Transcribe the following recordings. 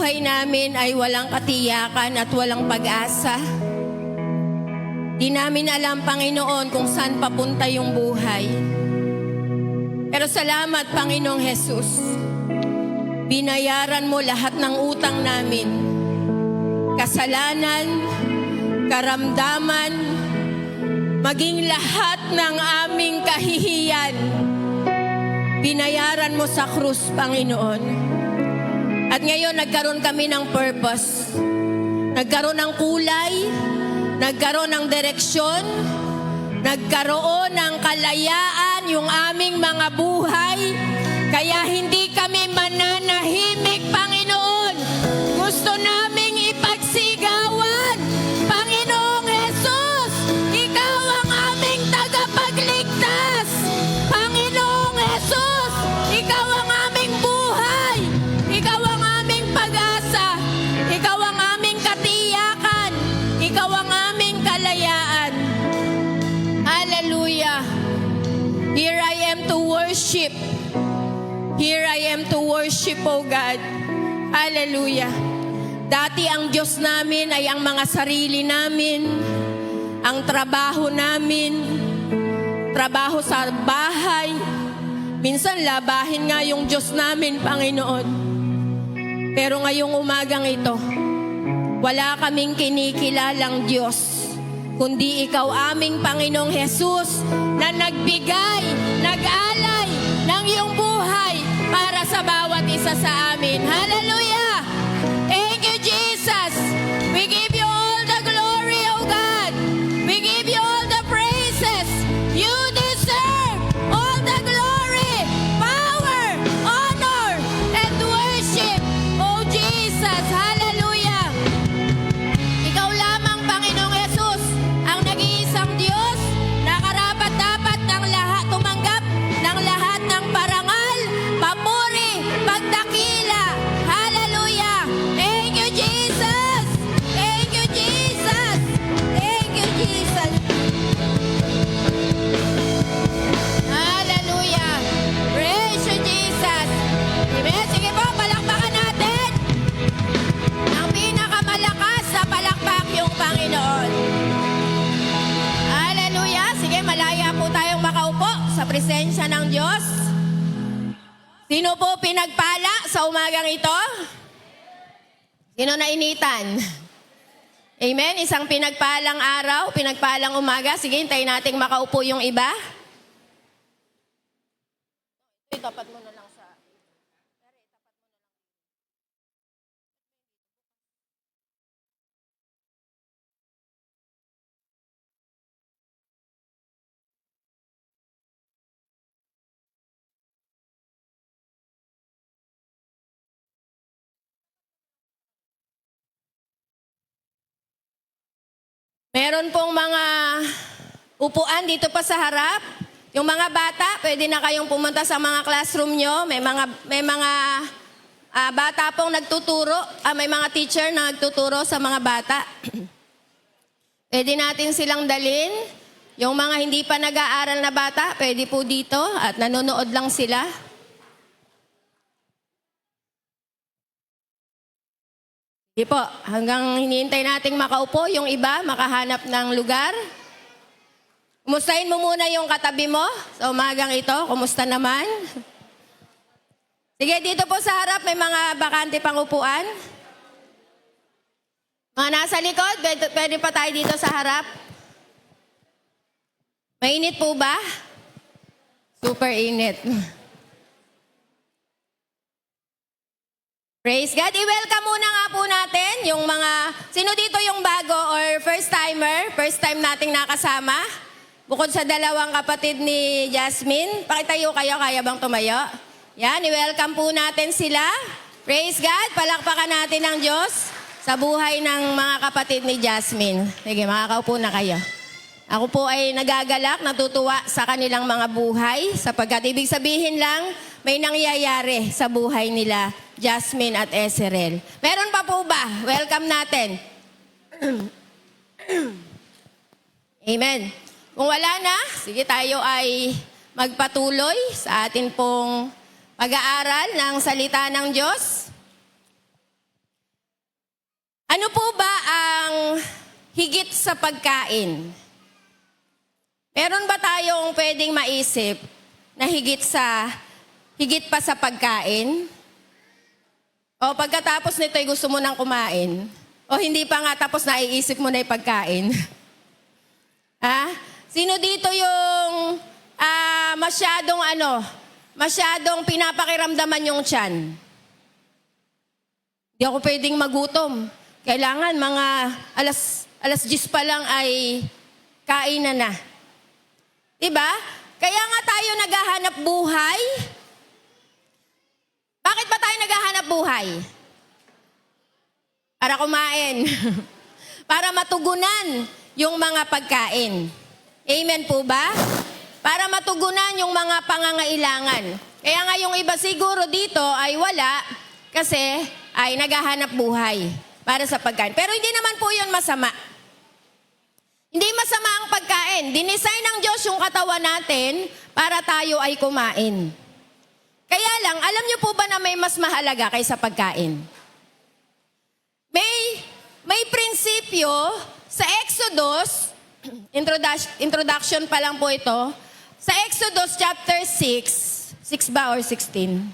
buhay namin ay walang katiyakan at walang pag-asa. Di namin alam, Panginoon, kung saan papunta yung buhay. Pero salamat, Panginoong Jesus. Binayaran mo lahat ng utang namin. Kasalanan, karamdaman, maging lahat ng aming kahihiyan. Binayaran mo sa krus, Panginoon. At ngayon, nagkaroon kami ng purpose. Nagkaroon ng kulay, nagkaroon ng direksyon, nagkaroon ng kalayaan yung aming mga buhay. Kaya hindi kami mananahimik, Panginoon. Gusto naming ipagsigawan, Panginoong Jesus, Ikaw ang aming tagapagligtas. Panginoong Jesus, Ikaw ang aming buhay. Ikaw ang aming pag-asa. Ikaw ang aming katiyakan. Ikaw ang aming kalayaan. Hallelujah. Here I am to worship. Here I am to worship, O God. Hallelujah. Dati ang Diyos namin ay ang mga sarili namin, ang trabaho namin, trabaho sa bahay. Minsan labahin nga yung Diyos namin, Panginoon. Pero ngayong umagang ito, wala kaming kinikilalang Diyos, kundi Ikaw aming Panginoong Jesus na nagbigay, nag-alay ng iyong buhay para sa bawat isa sa amin. Hallelujah! Thank you, Jesus! We give you all the glory, O God! We give you all the praises! You deserve all the glory, power, honor, and worship, O Jesus! Hallelujah! Ikaw lamang, Panginoong Jesus, ang nag-iisang Diyos na karapat-dapat ng lahat, tumanggap ng lahat ng parangal, papuri, pagdakila. Hallelujah! Thank you, Jesus! Thank you, Jesus! Thank you, Jesus! Hallelujah! Praise you, Jesus! Amen. Sige po, palakpakan natin ang pinakamalakas na palakpak yung Panginoon. Hallelujah! Sige, malaya po tayong makaupo sa presensya ng Diyos. Sino po pinagpala sa umagang ito? Sino nainitan? Amen? Isang pinagpalang araw, pinagpalang umaga. Sige, hintayin nating makaupo yung iba. Tapat mo na lang sa... Meron pong mga upuan dito pa sa harap. Yung mga bata, pwede na kayong pumunta sa mga classroom nyo. May mga bata pong nagtuturo, may mga teacher na nagtuturo sa mga bata. Pwede natin silang dalin. Yung mga hindi pa nag-aaral na bata, pwede po dito at nanonood lang sila. Sige po, hanggang hinihintay nating makaupo, yung iba makahanap ng lugar. Kumustahin mo muna yung katabi mo sa umagang ito. Kumusta naman? Sige, dito po sa harap may mga bakante pang upuan. Mga nasa likod, pwede pa tayo dito sa harap. Mainit po ba? Super init. Praise God. I-welcome muna nga po natin yung mga, sino dito yung bago or first timer? First time nating nakasama? Bukod sa dalawang kapatid ni Jasmine. Pakitayo kayo, kaya bang tumayo? Yan, i-welcome po natin sila. Praise God. Palakpakan natin ang Diyos sa buhay ng mga kapatid ni Jasmine. Sige, makakaupo na kayo. Ako po ay nagagalak, natutuwa sa kanilang mga buhay sapagkat ibig sabihin lang, may nangyayari sa buhay nila, Jasmine at Ezerel. Meron pa po ba? Welcome natin. Amen. Kung wala na, sige tayo ay magpatuloy sa atin pong pag-aaral ng salita ng Diyos. Ano po ba ang higit sa pagkain? Meron ba tayong pwedeng maisip na higit pa sa pagkain? O pagkatapos nito ay gusto mo nang kumain? O hindi pa nga tapos na iisip mo na yung pagkain? Ha? Sino dito yung masyadong pinapakiramdaman yung tiyan? Hindi ako pwedeng magutom. Kailangan mga alas 10 pa lang ay kainan na. Diba? Kaya nga tayo naghahanap buhay. Bakit ba tayo naghahanap buhay? Para kumain. Para matugunan yung mga pagkain. Amen po ba? Para matugunan yung mga pangangailangan. Kaya nga yung iba siguro dito ay wala kasi ay naghahanap buhay para sa pagkain. Pero hindi naman po yun masama. Hindi masama ang pagkain. Dinesign ng Diyos yung katawan natin para tayo ay kumain. Kaya lang, alam niyo po ba na may mas mahalaga kaysa pagkain? May prinsipyo sa Exodus, introduction pa lang po ito, sa Exodus chapter 6 ba or 16?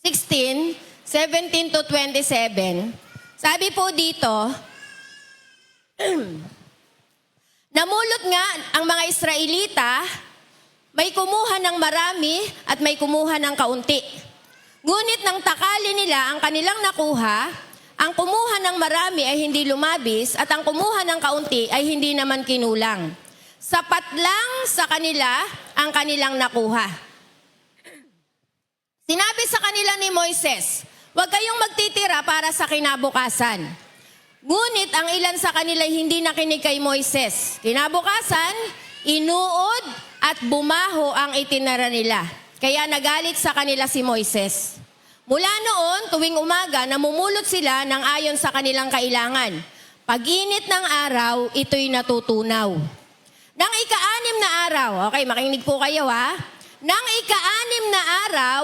16, 17 to 27. Sabi po dito, namulot nga ang mga Israelita, may kumuha ng marami at may kumuha ng kaunti. Ngunit nang takali nila ang kanilang nakuha, ang kumuha ng marami ay hindi lumabis at ang kumuha ng kaunti ay hindi naman kinulang. Sapat lang sa kanila ang kanilang nakuha. Sinabi sa kanila ni Moises, huwag kayong magtitira para sa kinabukasan. Ngunit ang ilan sa kanila hindi nakinig kay Moises. Kinabukasan, inuod at bumaho ang itinara nila. Kaya nagalit sa kanila si Moises. Mula noon, tuwing umaga, namumulot sila ng ayon sa kanilang kailangan. Pag-init ng araw, ito'y natutunaw. Nang ika-6 na araw, okay, makinig po kayo ha. Nang ika-6 na araw,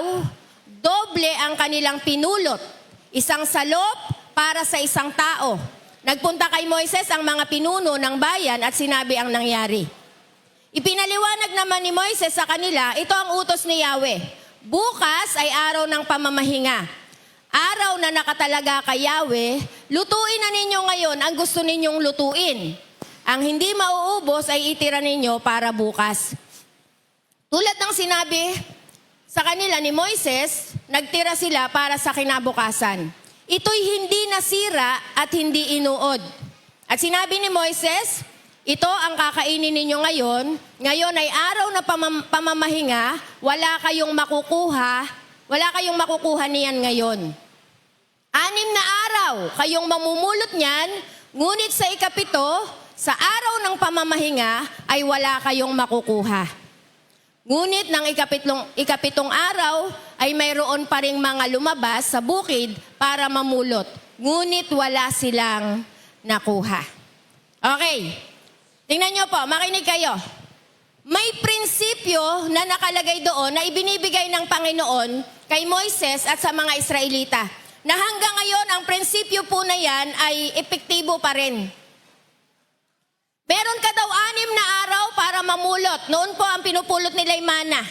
doble ang kanilang pinulot. Isang salop para sa isang tao. Nagpunta kay Moises ang mga pinuno ng bayan at sinabi ang nangyari. Ipinaliwanag naman ni Moises sa kanila, ito ang utos ni Yahweh. Bukas ay araw ng pamamahinga. Araw na nakatalaga kay Yahweh, lutuin na ninyo ngayon ang gusto ninyong lutuin. Ang hindi mauubos ay itira ninyo para bukas. Tulad ng sinabi sa kanila ni Moises, nagtira sila para sa kinabukasan. Ito'y hindi nasira at hindi inuod. At sinabi ni Moises, ito ang kakainin ninyo ngayon. Ngayon ay araw na pamamahinga, wala kayong makukuha niyan ngayon. 6 na araw kayong mamumulot niyan, ngunit sa ikapito, sa araw ng pamamahinga ay wala kayong makukuha. Ngunit ng ikapitong araw ay mayroon pa ring mga lumabas sa bukid para mamulot. Ngunit wala silang nakuha. Okay. Tingnan nyo po, makinig kayo. May prinsipyo na nakalagay doon na ibinibigay ng Panginoon kay Moises at sa mga Israelita. Na hanggang ngayon, ang prinsipyo po na yan ay epektibo pa rin. Meron ka daw 6 na araw para mamulot. Noon po ang pinupulot nila ay mana.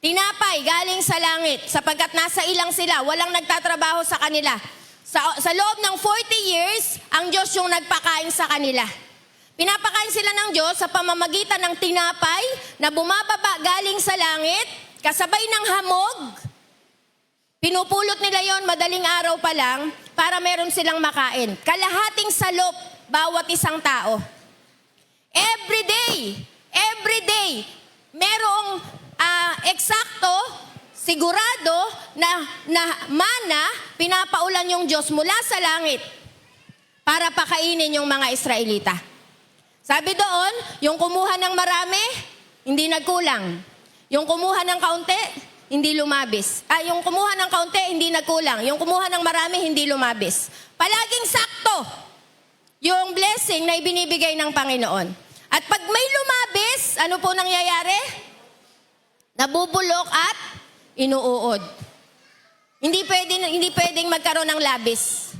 Tinapay galing sa langit sapagkat nasa ilang sila, walang nagtatrabaho sa kanila. Sa loob ng 40 years, ang Diyos yung nagpakain sa kanila. Pinapakain sila ng Diyos sa pamamagitan ng tinapay na bumababa galing sa langit, kasabay ng hamog. Pinupulot nila yon madaling araw pa lang para meron silang makain. Kalahating salop bawat isang tao. Every day, merong eksakto, sigurado na mana, pinapaulan yung Diyos mula sa langit para pakainin yung mga Israelita. Sabi doon, yung kumuha ng marami, hindi nagkulang. Yung kumuha ng kaunti, hindi lumabis. Yung kumuha ng kaunti, hindi nagkulang. Yung kumuha ng marami, hindi lumabis. Palaging sakto yung blessing na ibinibigay ng Panginoon. At pag may lumabis, ano po nangyayari? Nabubulok at inuuod. Hindi pwedeng magkaroon ng labis.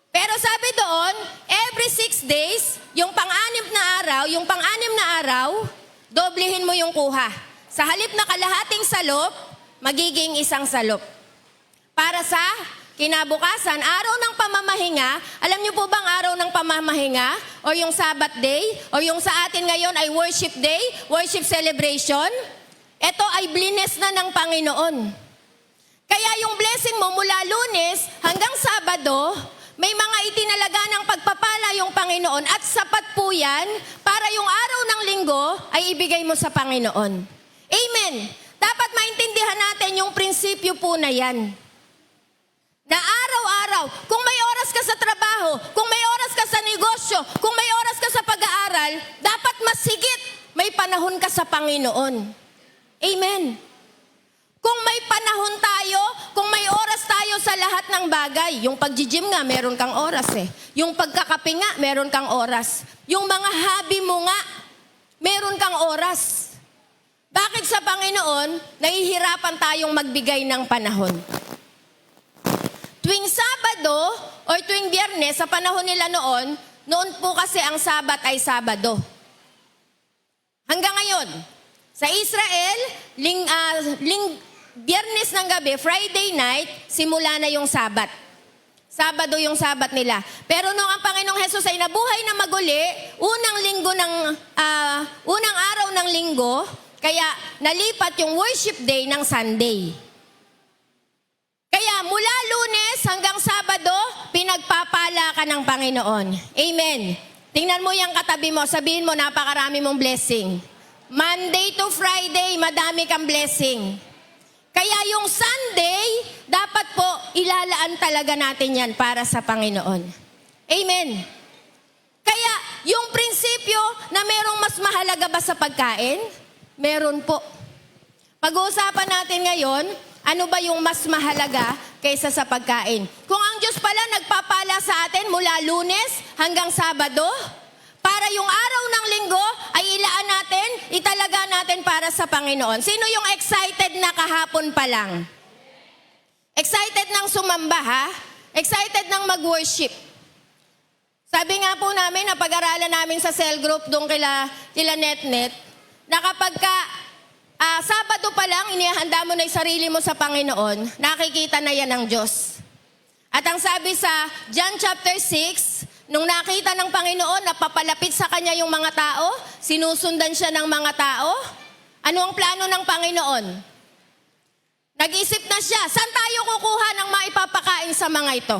Pero sabi doon, every 6 days, yung pang-anim na araw, doblehin mo yung kuha. Sa halip na kalahating salop, magiging isang salop. Para sa kinabukasan, araw ng pamamahinga, alam niyo po bang araw ng pamamahinga? O yung Sabbath day? O yung sa atin ngayon ay worship day? Worship celebration? Ito ay blines na ng Panginoon. Kaya yung blessing mo mula Lunes hanggang Sabado, may mga itinalaga ng pagpapala yung Panginoon at sapat po yan para yung araw ng linggo ay ibigay mo sa Panginoon. Amen. Dapat maintindihan natin yung prinsipyo po na yan. Na araw-araw, kung may oras ka sa trabaho, kung may oras ka sa negosyo, kung may oras ka sa pag-aaral, dapat mas higit may panahon ka sa Panginoon. Amen. Kung may panahon tayo, kung may oras tayo sa lahat ng bagay, yung pag-gym nga, meron kang oras eh. Yung pagkakape nga, meron kang oras. Yung mga hobby mo nga, meron kang oras. Bakit sa Panginoon, nahihirapan tayong magbigay ng panahon? Tuwing Sabado o tuwing Biyernes, sa panahon nila noon po kasi ang Sabat ay Sabado. Hanggang ngayon, sa Israel, Biyernes ng gabi, Friday night, simula na yung Sabat. Sabado yung Sabat nila. Pero nung ang Panginoong Hesus ay nabuhay na maguli, unang araw ng linggo, kaya nalipat yung worship day ng Sunday. Kaya mula Lunes hanggang Sabado, pinagpapala ka ng Panginoon. Amen. Tingnan mo yung katabi mo, sabihin mo napakarami mong blessing. Monday to Friday, madami kang blessing. Kaya yung Sunday, dapat po ilalaan talaga natin yan para sa Panginoon. Amen. Kaya yung prinsipyo na merong mas mahalaga ba sa pagkain? Meron po. Pag-uusapan natin ngayon, ano ba yung mas mahalaga kaysa sa pagkain? Kung ang Diyos pala nagpapala sa atin mula Lunes hanggang Sabado, para yung araw ng linggo ay ilaan natin, italaga natin para sa Panginoon. Sino yung excited na kahapon pa lang? Excited ng sumamba ha? Excited ng mag-worship. Sabi nga po namin, na pag-aralan namin sa cell group doon kila Netnet, na kapag Sabado pa lang, inihanda mo na yung sarili mo sa Panginoon, nakikita na yan ng Diyos. At ang sabi sa John chapter 6, nung nakita ng Panginoon na papalapit sa Kanya yung mga tao, sinusundan siya ng mga tao, ano ang plano ng Panginoon? Nag-isip na siya, saan tayo kukuha ng maipapakain sa mga ito?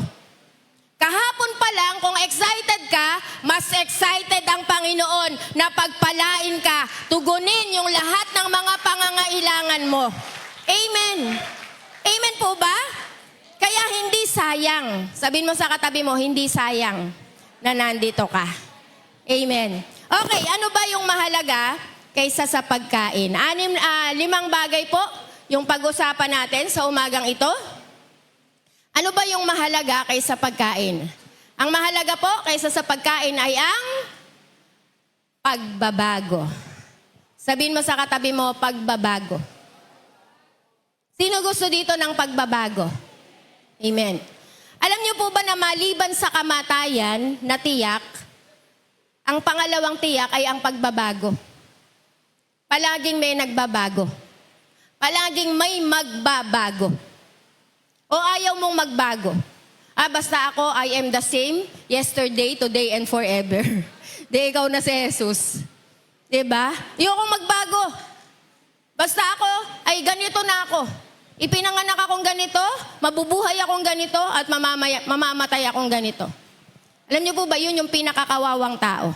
Kahapon pa lang, kung excited ka, mas excited ang Panginoon na pagpalain ka, tugunin yung lahat ng mga pangangailangan mo. Amen. Amen po ba? Kaya hindi sayang. Sabihin mo sa katabi mo, hindi sayang na nandito ka. Amen. Okay, ano ba yung mahalaga kaysa sa pagkain? 5 bagay po yung pag-usapan natin sa umagang ito. Ano ba yung mahalaga kaysa pagkain? Ang mahalaga po kaysa sa pagkain ay ang pagbabago. Sabihin mo sa katabi mo, pagbabago. Sino gusto dito ng pagbabago? Amen. Alam niyo po ba na maliban sa kamatayan na tiyak, ang pangalawang tiyak ay ang pagbabago. Palaging may nagbabago. Palaging may magbabago. O ayaw mong magbago? Basta ako, I am the same, yesterday, today, and forever. Di ikaw na si Jesus. Diba? Ayokong magbago. Basta ako, ay ganito na ako. Ipinanganak akong ganito, mabubuhay akong ganito, at mamamatay akong ganito. Alam niyo po ba, yun yung pinakakawawang tao.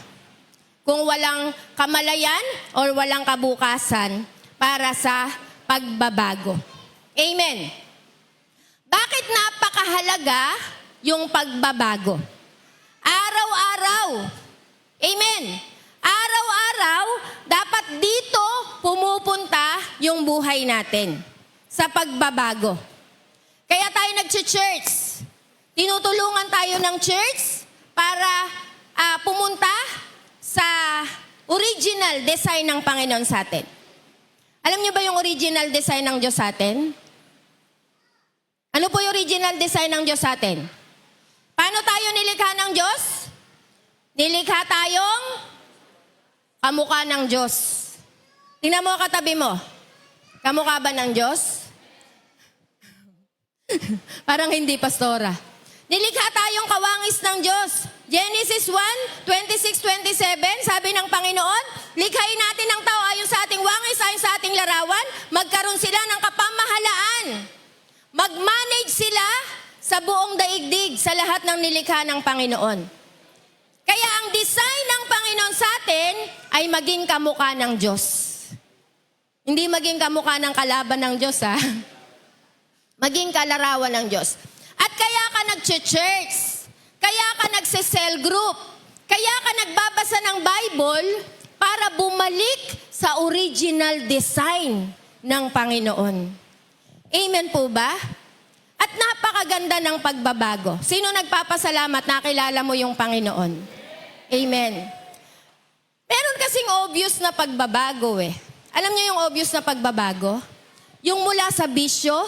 Kung walang kamalayan or walang kabukasan para sa pagbabago. Amen. Bakit napakahalaga yung pagbabago? Araw-araw. Amen. Araw-araw, dapat dito pumupunta yung buhay natin sa pagbabago. Kaya tayo nag-church. Tinutulungan tayo ng church para pumunta sa original design ng Panginoon sa atin. Alam niyo ba yung original design ng Diyos sa atin? Ano po yung original design ng Diyos sa atin? Paano tayo tayo nilikha ng Diyos? Nilikha tayong kamukha ng Diyos. Tingnan mo katabi mo. Kamukha ba ng Diyos? Parang hindi, pastora. Nilikha tayong kawangis ng Diyos. Genesis 1, 26-27, sabi ng Panginoon, likhain natin ang tao ayon sa ating wangis, ayon sa ating larawan, magkaroon sila ng kapamahalaan. Mag-manage sila sa buong daigdig, sa lahat ng nilikha ng Panginoon. Kaya ang design ng Panginoon sa atin ay maging kamukha ng Diyos. Hindi maging kamukha ng kalaban ng Diyos, ha? Maging kalarawan ng Diyos. At kaya ka nag-church, kaya ka nagse-cell group, kaya ka nagbabasa ng Bible para bumalik sa original design ng Panginoon. Amen po ba? At napakaganda ng pagbabago. Sino nagpapasalamat na kilala mo yung Panginoon? Amen. Meron kasing obvious na pagbabago eh. Alam niyo yung obvious na pagbabago? Yung mula sa bisyo,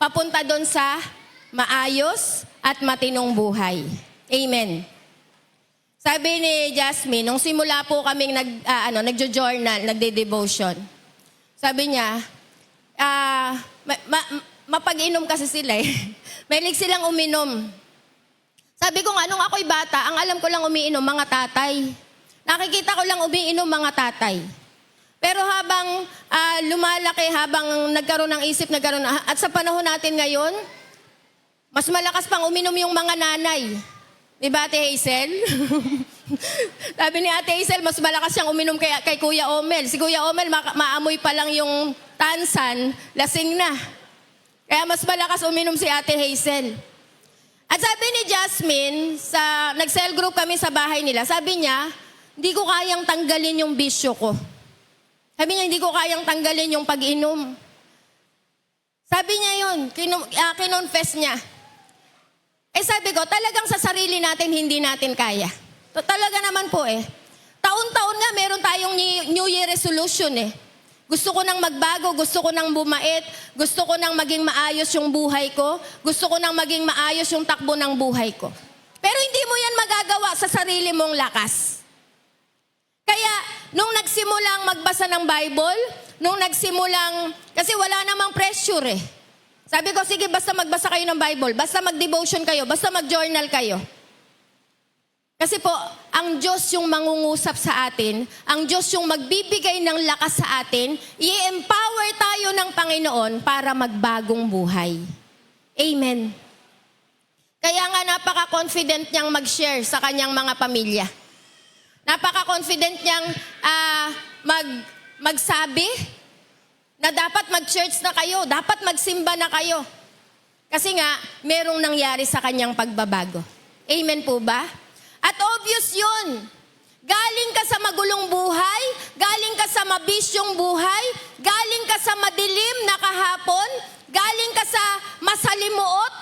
papunta doon sa maayos at matinong buhay. Amen. Sabi ni Jasmine, nung simula po kaming nagjo-journal, nagde-devotion, sabi niya, mapag-inom kasi sila eh. Mahilig silang uminom. Sabi ko nga, nung ako'y bata, ang alam ko lang umiinom, mga tatay. Nakikita ko lang umiinom, mga tatay. Pero habang lumalaki, habang nagkaroon ng isip, at sa panahon natin ngayon, mas malakas pang uminom yung mga nanay. Di ba, Ate Hazel? Sabi ni Ate Hazel, mas malakas siyang uminom kay Kuya Omel. Si Kuya Omel, maamoy pa lang yung tansan, lasing na. Kaya mas malakas uminom si Ate Hazel. At sabi ni Jasmine, nag-cell group kami sa bahay nila, sabi niya, hindi ko kayang tanggalin yung bisyo ko. Sabi niya, hindi ko kayang tanggalin yung pag-inom. Sabi niya yun, kinonfess niya. Eh sabi ko, talagang sa sarili natin, hindi natin kaya. Talaga naman po eh. Taon-taon nga, meron tayong New Year resolution eh. Gusto ko nang magbago, gusto ko nang bumait, gusto ko nang maging maayos yung buhay ko, gusto ko nang maging maayos yung takbo ng buhay ko. Pero hindi mo yan magagawa sa sarili mong lakas. Kaya, nung nagsimulang magbasa ng Bible, kasi wala namang pressure eh. Sabi ko, sige, basta magbasa kayo ng Bible, basta mag-devotion kayo, basta mag-journal kayo. Kasi po, ang Diyos yung mangungusap sa atin, ang Diyos yung magbibigay ng lakas sa atin, i-empower tayo ng Panginoon para magbagong buhay. Amen. Kaya nga napaka-confident niyang mag-share sa kanyang mga pamilya. Napaka-confident niyang magsabi na dapat mag-church na kayo, dapat magsimba na kayo. Kasi nga, merong nangyari sa kanyang pagbabago. Amen po ba? At obvious yun. Galing ka sa magulong buhay, galing ka sa mabisyong buhay, galing ka sa madilim na kahapon, galing ka sa masalimuot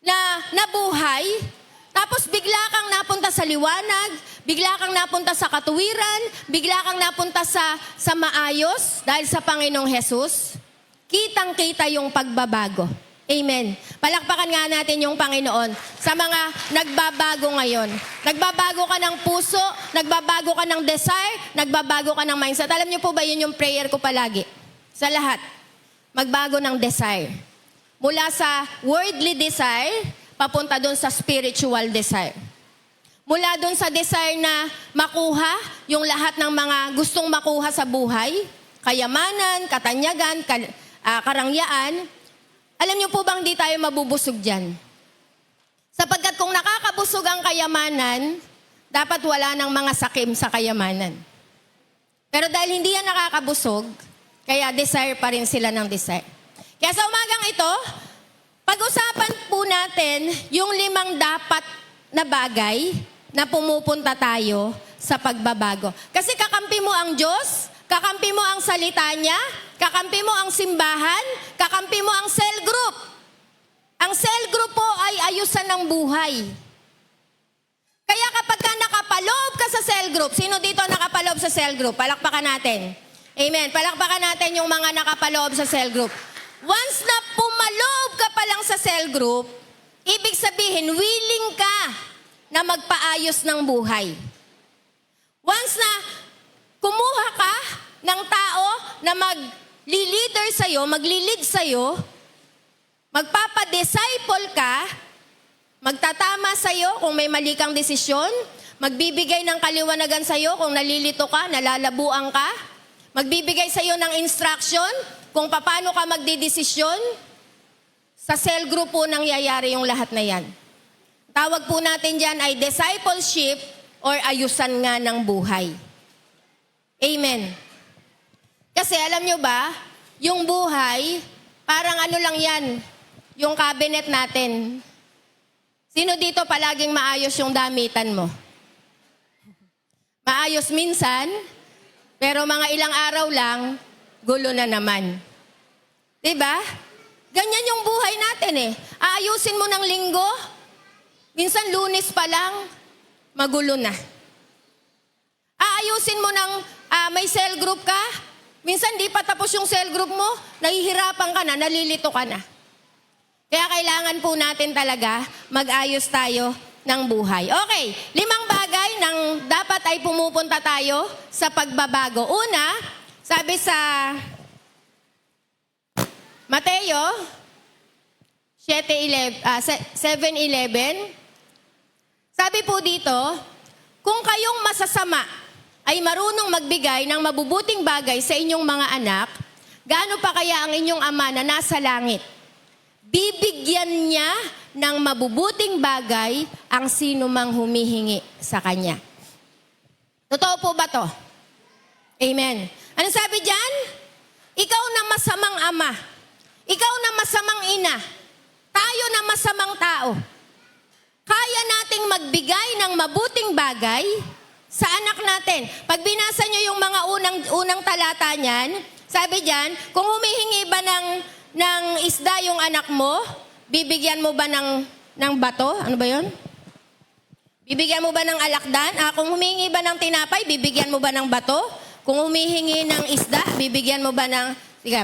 na buhay, tapos bigla kang napunta sa liwanag, bigla kang napunta sa katuwiran, bigla kang napunta sa maayos dahil sa Panginoong Jesus, kitang-kita yung pagbabago. Amen. Palakpakan nga natin yung Panginoon sa mga nagbabago ngayon. Nagbabago ka ng puso, nagbabago ka ng desire, nagbabago ka ng mindset. Alam niyo po ba yun yung prayer ko palagi? Sa lahat. Magbago ng desire. Mula sa worldly desire, papunta doon sa spiritual desire. Mula doon sa desire na makuha yung lahat ng mga gustong makuha sa buhay, kayamanan, katanyagan, karangyaan. Alam niyo po bang hindi tayo mabubusog dyan? Sapagkat kung nakakabusog ang kayamanan, dapat wala ng mga sakim sa kayamanan. Pero dahil hindi yan nakakabusog, kaya desire pa rin sila ng desire. Kaya sa umagang ito, pag-usapan po natin yung 5 dapat na bagay na pumupunta tayo sa pagbabago. Kasi kakampi mo ang Diyos, kakampi mo ang salita niya, kakampi mo ang simbahan, kakampi mo ang cell group. Ang cell group po ay ayusan ng buhay. Kaya kapag ka nakapaloob ka sa cell group, sino dito nakapaloob sa cell group? Palakpakan natin. Amen. Palakpakan natin yung mga nakapaloob sa cell group. Once na pumaloob ka pa lang sa cell group, ibig sabihin, willing na magpaayos ng buhay. Once na kumuha ka ng tao na maglilider sa'yo, maglilid sa'yo, magpapadisciple ka, magtatama sa'yo kung may mali kang desisyon, magbibigay ng kaliwanagan sa'yo kung nalilito ka, nalalabuan ka, magbibigay sa'yo ng instruction kung paano ka magdidesisyon, sa cell group po nangyayari yung lahat na yan. Tawag po natin dyan ay discipleship or ayusan nga ng buhay. Amen. Kasi alam nyo ba, yung buhay, parang ano lang yan, yung cabinet natin. Sino dito palaging maayos yung damitan mo? Maayos minsan, pero mga ilang araw lang, gulo na naman. Diba? Ganyan yung buhay natin eh. Aayusin mo ng linggo, minsan Lunes pa lang, magulo na. Aayusin mo ng may cell group ka, minsan di pa tapos yung cell group mo, nahihirapan ka na, nalilito ka na. Kaya kailangan po natin talaga mag-ayos tayo ng buhay. Okay, 5 bagay nang dapat ay pumupunta tayo sa pagbabago. Una, sabi sa Mateo 7:11, sabi po dito, kung kayong masasama ay marunong magbigay ng mabubuting bagay sa inyong mga anak, gaano pa kaya ang inyong ama na nasa langit? Bibigyan niya ng mabubuting bagay ang sino mang humihingi sa kanya. Totoo po ba to? Amen. Ano sabi dyan? Ikaw na masamang ama, ikaw na masamang ina, tayo na masamang tao, kaya nating magbigay ng mabuting bagay sa anak natin. Pag binasa nyo yung mga unang talata niyan, sabi dyan, kung humihingi ba ng isda yung anak mo, bibigyan mo ba ng bato? Ano ba yun? Bibigyan mo ba ng alakdan? Kung humihingi ba ng tinapay, bibigyan mo ba ng bato? Kung humihingi ng isda, bibigyan mo ba ng... Sige,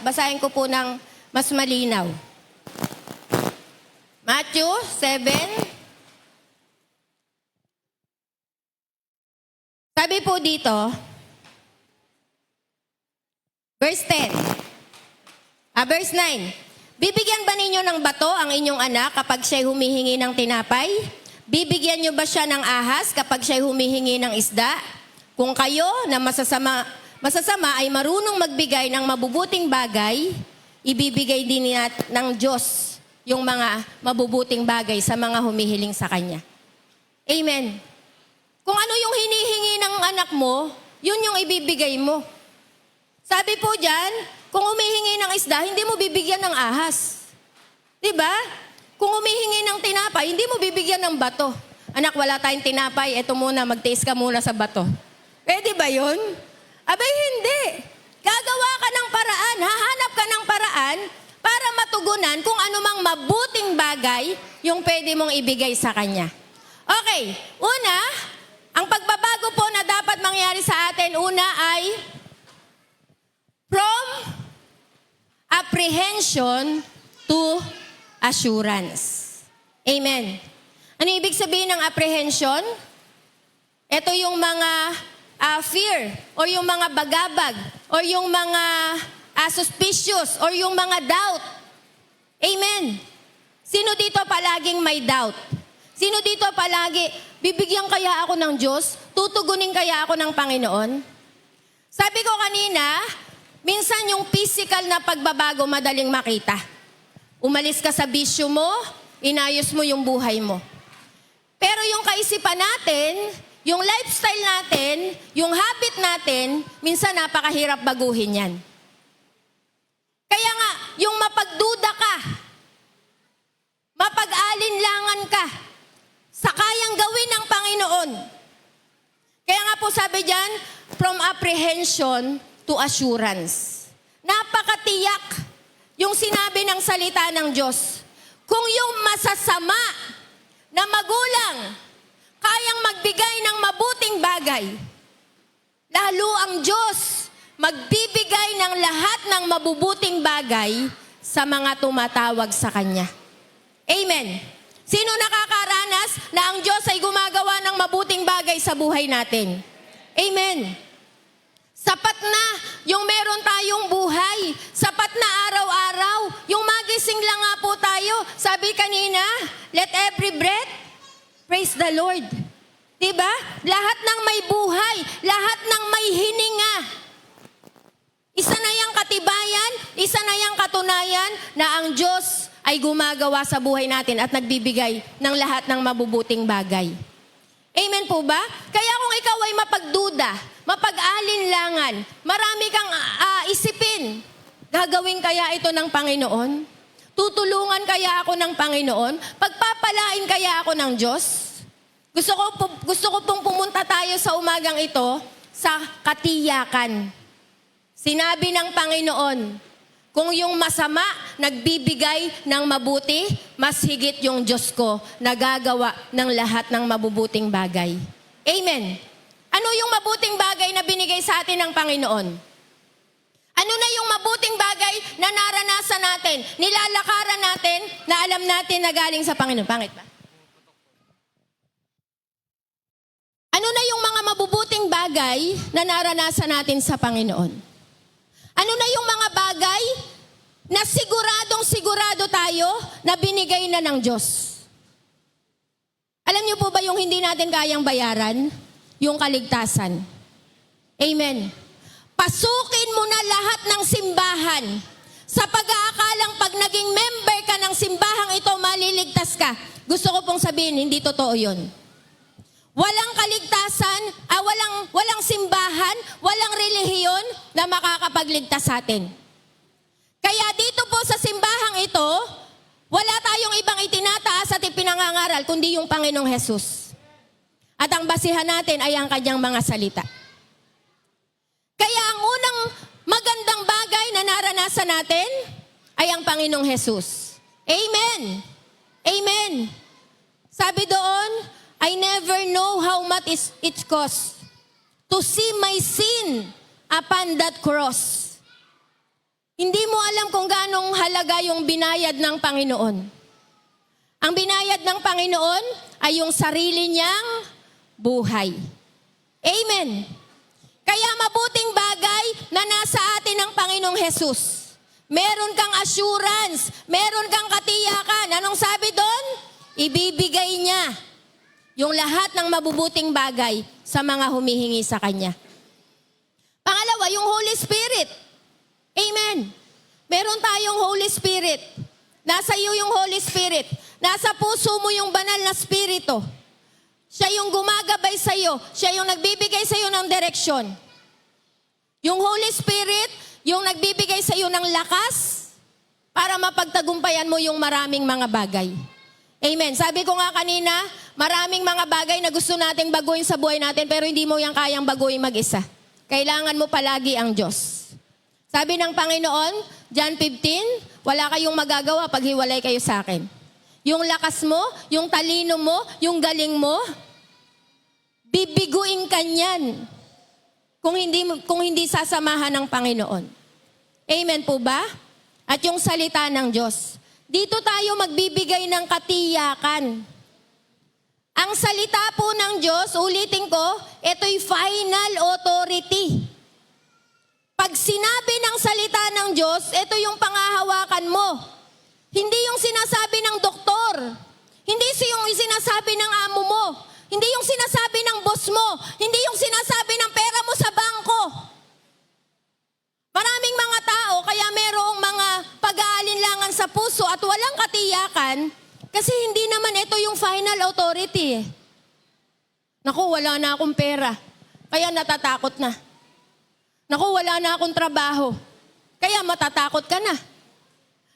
basahin ko po ng mas malinaw. Matthew 7. Sabi po dito, verse 10. Verse 9. Bibigyan ba ninyo ng bato ang inyong anak kapag siya'y humihingi ng tinapay? Bibigyan nyo ba siya ng ahas kapag siya'y humihingi ng isda? Kung kayo na masasama ay marunong magbigay ng mabubuting bagay, ibibigay din ng Diyos yung mga mabubuting bagay sa mga humihiling sa Kanya. Amen. Kung ano yung hinihingi ng anak mo, yun yung ibibigay mo. Sabi po dyan, kung humihingi ng isda, hindi mo bibigyan ng ahas. Diba? Kung humihingi ng tinapay, hindi mo bibigyan ng bato. Anak, wala tayong tinapay, eto muna, magtiis ka muna sa bato. Pwede ba yun? Abay, hindi. Gagawa ka ng paraan, hahanap ka ng paraan para matugunan kung anumang mabuting bagay yung pwede mong ibigay sa Kanya. Okay, una, ang pagbabago po na dapat mangyari sa atin, una ay from apprehension to assurance. Amen. Ano ibig sabihin ng apprehension? Ito yung mga fear, or yung mga bagabag, or yung mga suspicious, or yung mga doubt. Amen. Sino dito palaging may doubt? Sino dito palagi, bibigyan kaya ako ng Diyos? Tutugunin kaya ako ng Panginoon? Sabi ko kanina, minsan yung physical na pagbabago madaling makita. Umalis ka sa bisyo mo, inayos mo yung buhay mo. Pero yung kaisipan natin, yung lifestyle natin, yung habit natin, minsan napakahirap baguhin yan. Kaya nga, yung mapagduda ka, mapag-alinlangan ka, sa kayang gawin ng Panginoon. Kaya nga po sabi dyan, from apprehension to assurance. Napakatiyak yung sinabi ng salita ng Diyos. Kung yung masasama na magulang kayang magbigay ng mabuting bagay, lalo ang Diyos magbibigay ng lahat ng mabubuting bagay sa mga tumatawag sa Kanya. Amen. Sino nakakaranas na ang Diyos ay gumagawa ng mabuting bagay sa buhay natin? Amen. Sapat na yung meron tayong buhay. Sapat na araw-araw. Yung magising lang nga po tayo. Sabi kanina, let every breath praise the Lord. Diba? Lahat ng may buhay, lahat ng may hininga. Isa na yung katibayan, isa na yung katunayan na ang Diyos ay gumagawa sa buhay natin at nagbibigay ng lahat ng mabubuting bagay. Amen po ba? Kaya kung ikaw ay mapagduda, mapag-alinlangan, marami kang isipin, gagawin kaya ito ng Panginoon? Tutulungan kaya ako ng Panginoon? Pagpapalain kaya ako ng Diyos? Gusto ko pong pumunta tayo sa umagang ito sa katiyakan. Sinabi ng Panginoon, kung yung masama nagbibigay ng mabuti, mas higit yung Diyos ko na gagawa ng lahat ng mabubuting bagay. Amen. Ano yung mabuting bagay na binigay sa atin ng Panginoon? Ano na yung mabuting bagay na naranasan natin, nilalakaran natin, na alam natin na galing sa Panginoon? Pangit ba? Ano na yung mga mabubuting bagay na naranasan natin sa Panginoon? Ano na yung mga bagay na sigurado tayo na binigay na ng Diyos? Alam niyo po ba yung hindi natin kayang bayaran? Yung kaligtasan. Amen. Pasukin mo na lahat ng simbahan sa pag-aakalang pag naging member ka ng simbahang ito, maliligtas ka. Gusto ko pong sabihin, hindi totoo yun. Walang kaligtasan, walang simbahan, walang relihiyon na makakapagligtas sa atin. Kaya dito po sa simbahang ito, wala tayong ibang itinataas at ipinangangaral kundi yung Panginoong Hesus. At ang basihan natin ay ang kanyang mga salita. Kaya ang unang magandang bagay na naranasan natin ay ang Panginoong Hesus. Amen. Amen. Sabi doon, I never know how much it costs to see my sin upon that cross. Hindi mo alam kung ganong halaga yung binayad ng Panginoon. Ang binayad ng Panginoon ay yung sarili niyang buhay. Amen. Kaya mabuting bagay na nasa atin ng Panginoong Hesus. Meron kang assurance, meron kang katiyakan. Anong sabi doon? Ibibigay niya yung lahat ng mabubuting bagay sa mga humihingi sa Kanya. Pangalawa, yung Holy Spirit. Amen. Meron tayong Holy Spirit. Nasa iyo yung Holy Spirit. Nasa puso mo yung banal na Espiritu. Siya yung gumagabay sa iyo. Siya yung nagbibigay sa iyo ng direksyon. Yung Holy Spirit, yung nagbibigay sa iyo ng lakas para mapagtagumpayan mo yung maraming mga bagay. Amen. Sabi ko nga kanina, maraming mga bagay na gusto nating baguhin sa buhay natin pero hindi mo yan kayang baguhin mag-isa. Kailangan mo palagi ang Diyos. Sabi ng Panginoon, John 15, wala kayong magagawa pag hiwalay kayo sa akin. Yung lakas mo, yung talino mo, yung galing mo, bibiguin ka niyan kung hindi sasamahan ng Panginoon. Amen po ba? At yung salita ng Diyos. Dito tayo magbibigay ng katiyakan. Ang salita po ng Diyos, ulitin ko, ito'y final authority. Pag sinabi ng salita ng Diyos, ito yung pangahawakan mo. Hindi yung sinasabi ng doktor. Hindi yung sinasabi ng amo mo. Hindi yung sinasabi ng boss mo. Hindi yung sinasabi ng pera mo sa bangko. Maraming mga tao, kaya merong mga pag-aalinlangan sa puso at walang katiyakan, kasi hindi naman ito yung final authority. Naku, wala na akong pera, kaya natatakot na. Naku, wala na akong trabaho, kaya matatakot ka na.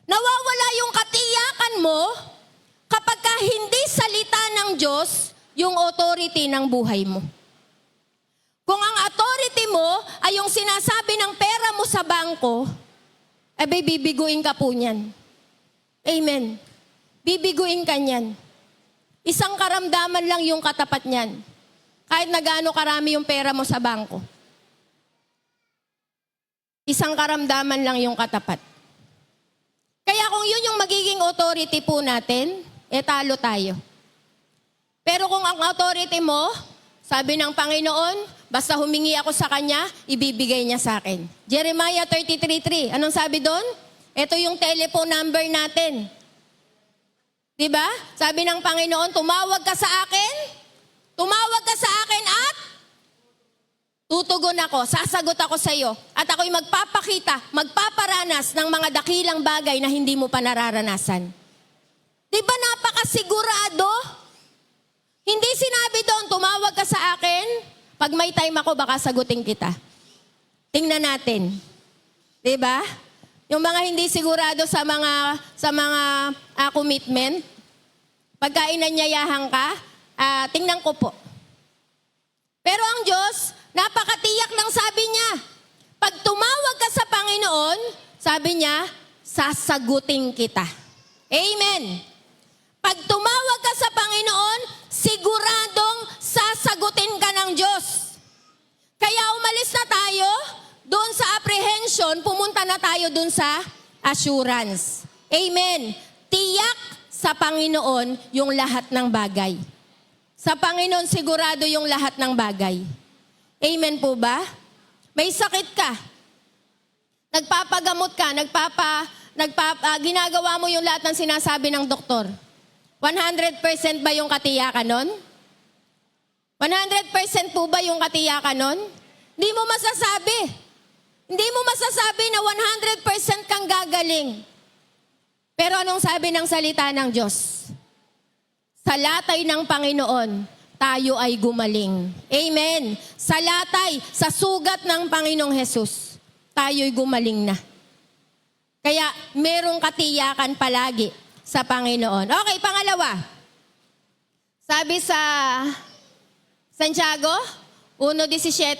Nawawala yung katiyakan mo kapag hindi salita ng Diyos yung authority ng buhay mo. Kung ang authority mo ay yung sinasabi ng pera mo sa bangko, bibiguin ka po niyan. Amen. Bibiguin ka niyan. Isang karamdaman lang yung katapat niyan. Kahit na gaano karami yung pera mo sa bangko. Isang karamdaman lang yung katapat. Kaya kung yun yung magiging authority po natin, talo tayo. Pero kung ang authority mo, sabi ng Panginoon, basta humingi ako sa Kanya, ibibigay niya sa akin. Jeremiah 33:3, anong sabi doon? Ito yung telephone number natin. Diba? Sabi ng Panginoon, tumawag ka sa akin at tutugon ako, sasagot ako sa iyo, at ako'y magpaparanas ng mga dakilang bagay na hindi mo pa nararanasan. Diba napakasigurado? Hindi sinabi doon, tumawag ka sa akin, pag may time ako, baka sagutin kita. Tingnan natin. Diba? Yung mga hindi sigurado sa mga commitment, pagka inanyayahan ka, tingnan ko po. Pero ang Diyos, napakatiyak ng sabi niya. Pag tumawag ka sa Panginoon, sabi niya, sasagutin kita. Amen. Pag tumawag ka sa Panginoon, siguradong sasagutin ka ng Diyos. Kaya umalis na tayo doon sa apprehension, pumunta na tayo doon sa assurance. Amen. Tiyak sa Panginoon yung lahat ng bagay. Sa Panginoon sigurado yung lahat ng bagay. Amen po ba? May sakit ka. Nagpapagamot ka, ginagawa mo yung lahat ng sinasabi ng doktor. 100% ba yung katiyakan nun? 100% po ba yung katiyakan nun? Hindi mo masasabi. Hindi mo masasabi na 100% kang gagaling. Pero anong sabi ng salita ng Diyos? Sa latay ng Panginoon, tayo ay gumaling. Amen. Sa latay, sa sugat ng Panginoong Hesus, tayo'y gumaling na. Kaya merong katiyakan palagi sa Panginoon. Okay, pangalawa. Sabi sa Santiago 1:17,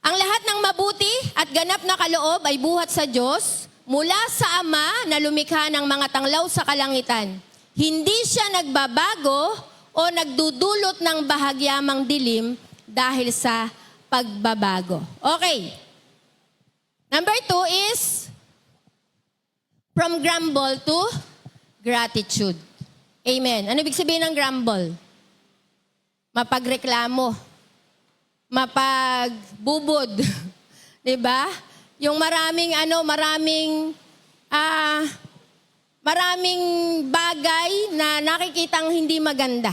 ang lahat ng mabuti at ganap na kaloob ay buhat sa Diyos mula sa Ama na lumikha ng mga tanglaw sa kalangitan. Hindi siya nagbabago o nagdudulot ng bahagyamang dilim dahil sa pagbabago. Okay. Number 2 is from grumble to gratitude. Amen. Ano ibig sabihin ng grumble? Mapagreklamo. Mapagbubod. Diba? Yung maraming bagay na nakikitang hindi maganda.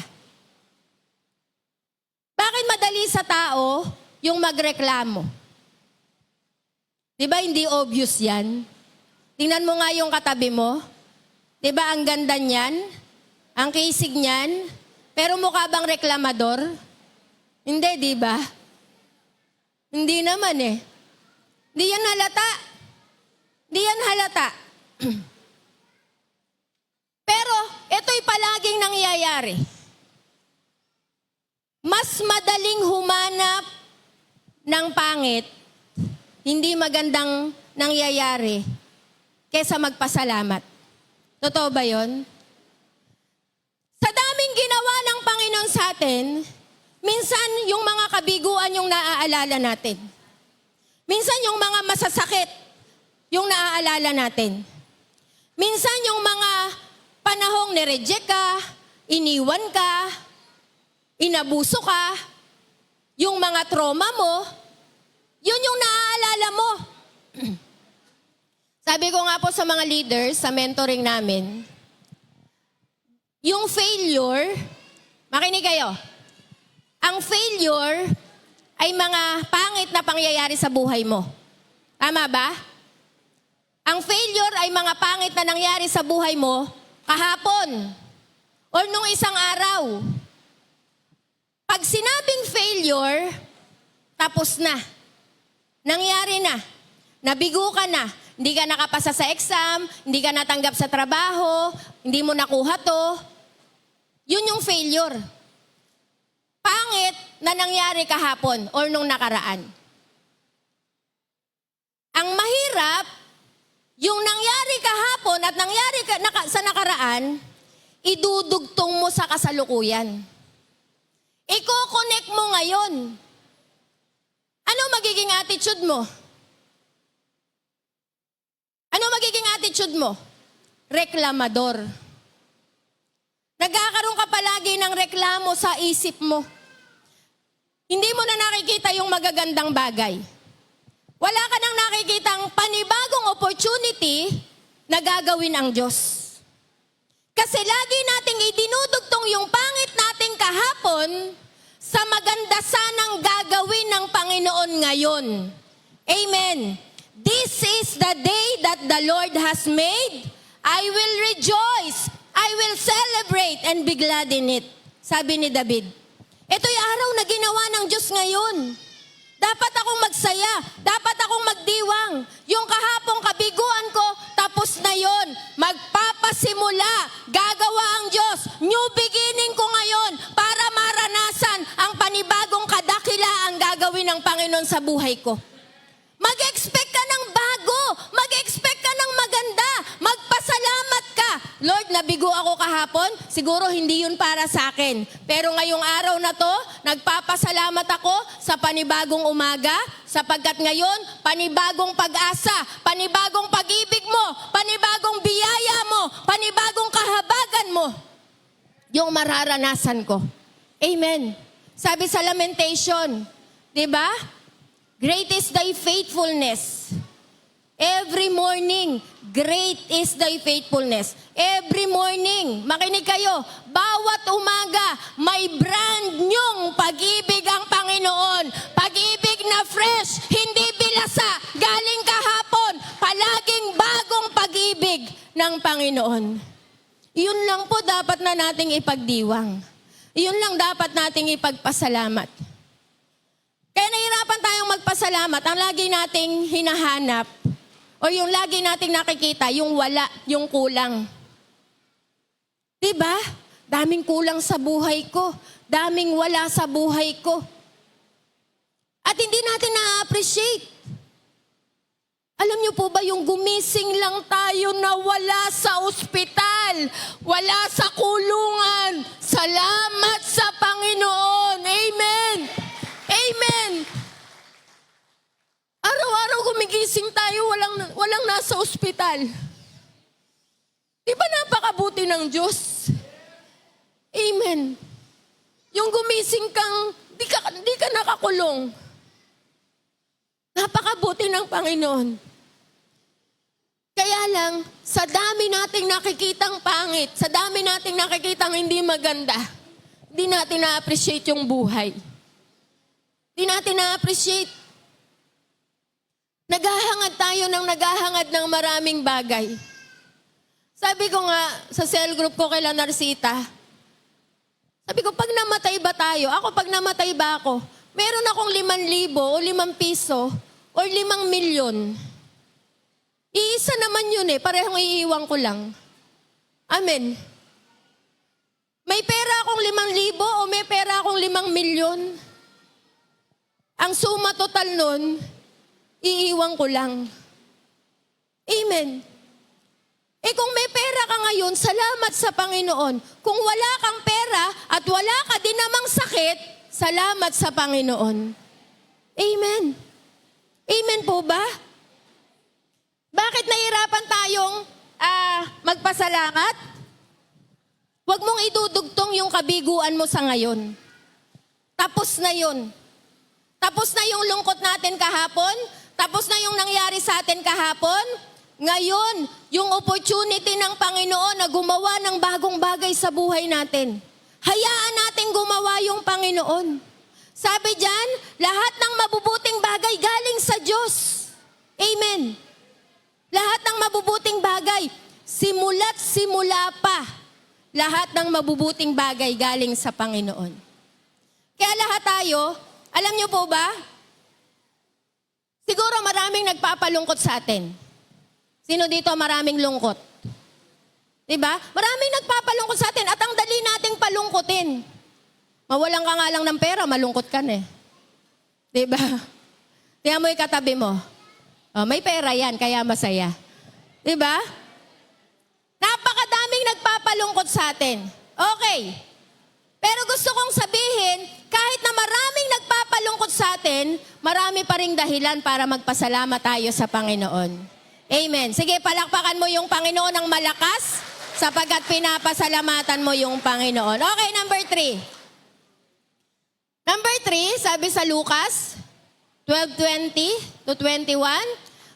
Bakit madali sa tao yung magreklamo? Diba hindi obvious yan? Tingnan mo nga yung katabi mo. Diba ang ganda niyan? Ang kisig niyan? Pero mukha bang reklamador? Hindi, diba? Hindi naman eh. Hindi yan halata. Hindi yan halata. Pero ito'y palaging nangyayari. Mas madaling humanap ng pangit, hindi magandang nangyayari, kesa magpasalamat. Totoo ba yun? Sa daming ginawa ng Panginoon sa atin, minsan yung mga kabiguan yung naaalala natin. Minsan yung mga masasakit yung naaalala natin. Minsan yung mga panahong nireject ka, iniwan ka, inabuso ka, yung mga trauma mo, yun yung naaalala mo. Sabi ko nga po sa mga leaders, sa mentoring namin, yung failure, makinig kayo, ang failure ay mga pangit na pangyayari sa buhay mo. Tama ba? Ang failure ay mga pangit na nangyari sa buhay mo kahapon or nung isang araw. Pag sinabing failure, tapos na. Nangyari na. Nabigo ka na. Hindi ka nakapasa sa exam, hindi ka natanggap sa trabaho, hindi mo nakuha to. Yun yung failure. Pangit na nangyari kahapon or nung nakaraan. Ang mahirap, yung nangyari kahapon at nangyari sa nakaraan, idudugtong mo sa kasalukuyan. Iko-connect mo ngayon. Ano magiging attitude mo? Ano magiging attitude mo? Reklamador. Nagkakaroon ka palagi ng reklamo sa isip mo. Hindi mo na nakikita yung magagandang bagay. Wala ka nang nakikitang panibagong opportunity na gagawin ang Diyos. Kasi lagi nating idinudugtong yung pangit nating kahapon sa maganda sanang gagawin ng Panginoon ngayon. Amen. This is the day that the Lord has made. I will rejoice. I will celebrate and be glad in it. Sabi ni David. Ito'y araw na ginawa ng Diyos ngayon. Dapat akong magsaya. Dapat akong magdiwang. Yung kahapong kabiguan ko, tapos na yon. Magpapasimula. Gagawa ang Diyos. New beginning ko ngayon para maranasan ang panibagong kadakila ang gagawin ng Panginoon sa buhay ko. Mag-expect ka ng bago. Mag-expect ka ng maganda. Magpasalamat ka. Lord, nabigo ako kahapon. Siguro hindi yun para sa akin. Pero ngayong araw na to, nagpapasalamat ako sa panibagong umaga, sapagkat ngayon, panibagong pag-asa, panibagong pag-ibig mo, panibagong biyaya mo, panibagong kahabagan mo, yung mararanasan ko. Amen. Sabi sa Lamentation, di ba? Great is thy faithfulness. Every morning, great is thy faithfulness. Every morning, makinig kayo, bawat umaga, may brand nyong pag-ibig ang Panginoon. Pag-ibig na fresh, hindi bilasa, galing kahapon, palaging bagong pag-ibig ng Panginoon. Iyon lang po dapat na nating ipagdiwang. Iyon lang dapat nating ipagpasalamat. Kaya nahirapan tayong magpasalamat, ang lagi nating hinahanap, o yung lagi nating nakikita, yung wala, yung kulang. Diba? Daming kulang sa buhay ko. Daming wala sa buhay ko. At hindi natin na-appreciate. Alam niyo po ba yung gumising lang tayo na wala sa ospital, wala sa kulungan. Salamat sa Panginoon. Amen. Amen. Araw-araw gumigising tayo, walang nasa ospital. Di ba napakabuti ng Diyos? Amen. Yung gumising kang, di ka nakakulong. Napakabuti ng Panginoon. Kaya lang, sa dami nating nakikitang pangit, sa dami nating nakikitang hindi maganda, di natin na-appreciate yung buhay. Di natin na-appreciate. Naghahangad tayo ng maraming bagay. Sabi ko nga sa cell group ko kay Narcita, sabi ko, pag namatay ba tayo? Ako, pag namatay ba ako? Meron akong 5,000 o 5 piso o 5 milyon. Iisa naman yun parehong iiwan ko lang. Amen. May pera akong 5,000 o may pera akong 5 milyon. Ang suma total nun, iiwan ko lang. Amen. Kung may pera ka ngayon, salamat sa Panginoon. Kung wala kang pera at wala ka din namang sakit, salamat sa Panginoon. Amen. Amen po ba? Bakit nahirapan tayong magpasalamat? Huwag mong idudugtong yung kabiguan mo sa ngayon. Tapos na yun. Tapos na yung lungkot natin kahapon. Tapos na yung nangyari sa atin kahapon. Ngayon, yung opportunity ng Panginoon na gumawa ng bagong bagay sa buhay natin. Hayaan natin gumawa yung Panginoon. Sabi diyan, lahat ng mabubuting bagay galing sa Diyos. Amen. Lahat ng mabubuting bagay, simula't simula pa, lahat ng mabubuting bagay galing sa Panginoon. Kaya lahat tayo, alam niyo po ba? Siguro maraming nagpapalungkot sa atin. Sino dito maraming lungkot? Diba? Maraming nagpapalungkot sa atin at ang dali nating palungkotin. Mawalan ka nga lang ng pera, malungkot ka na . Diba? Tingnan mo yung katabi mo. Oh, may pera yan, kaya masaya. Diba? Napakadaming nagpapalungkot sa atin. Okay. Pero gusto kong sabihin, kahit na maraming nagpapalungkot sa atin, marami pa ring dahilan para magpasalamat tayo sa Panginoon. Amen. Sige, palakpakan mo yung Panginoon ng malakas. sapagkat pinapasalamatan mo yung Panginoon. Okay, number 3. Number 3, sabi sa Lucas 12:20 to 21,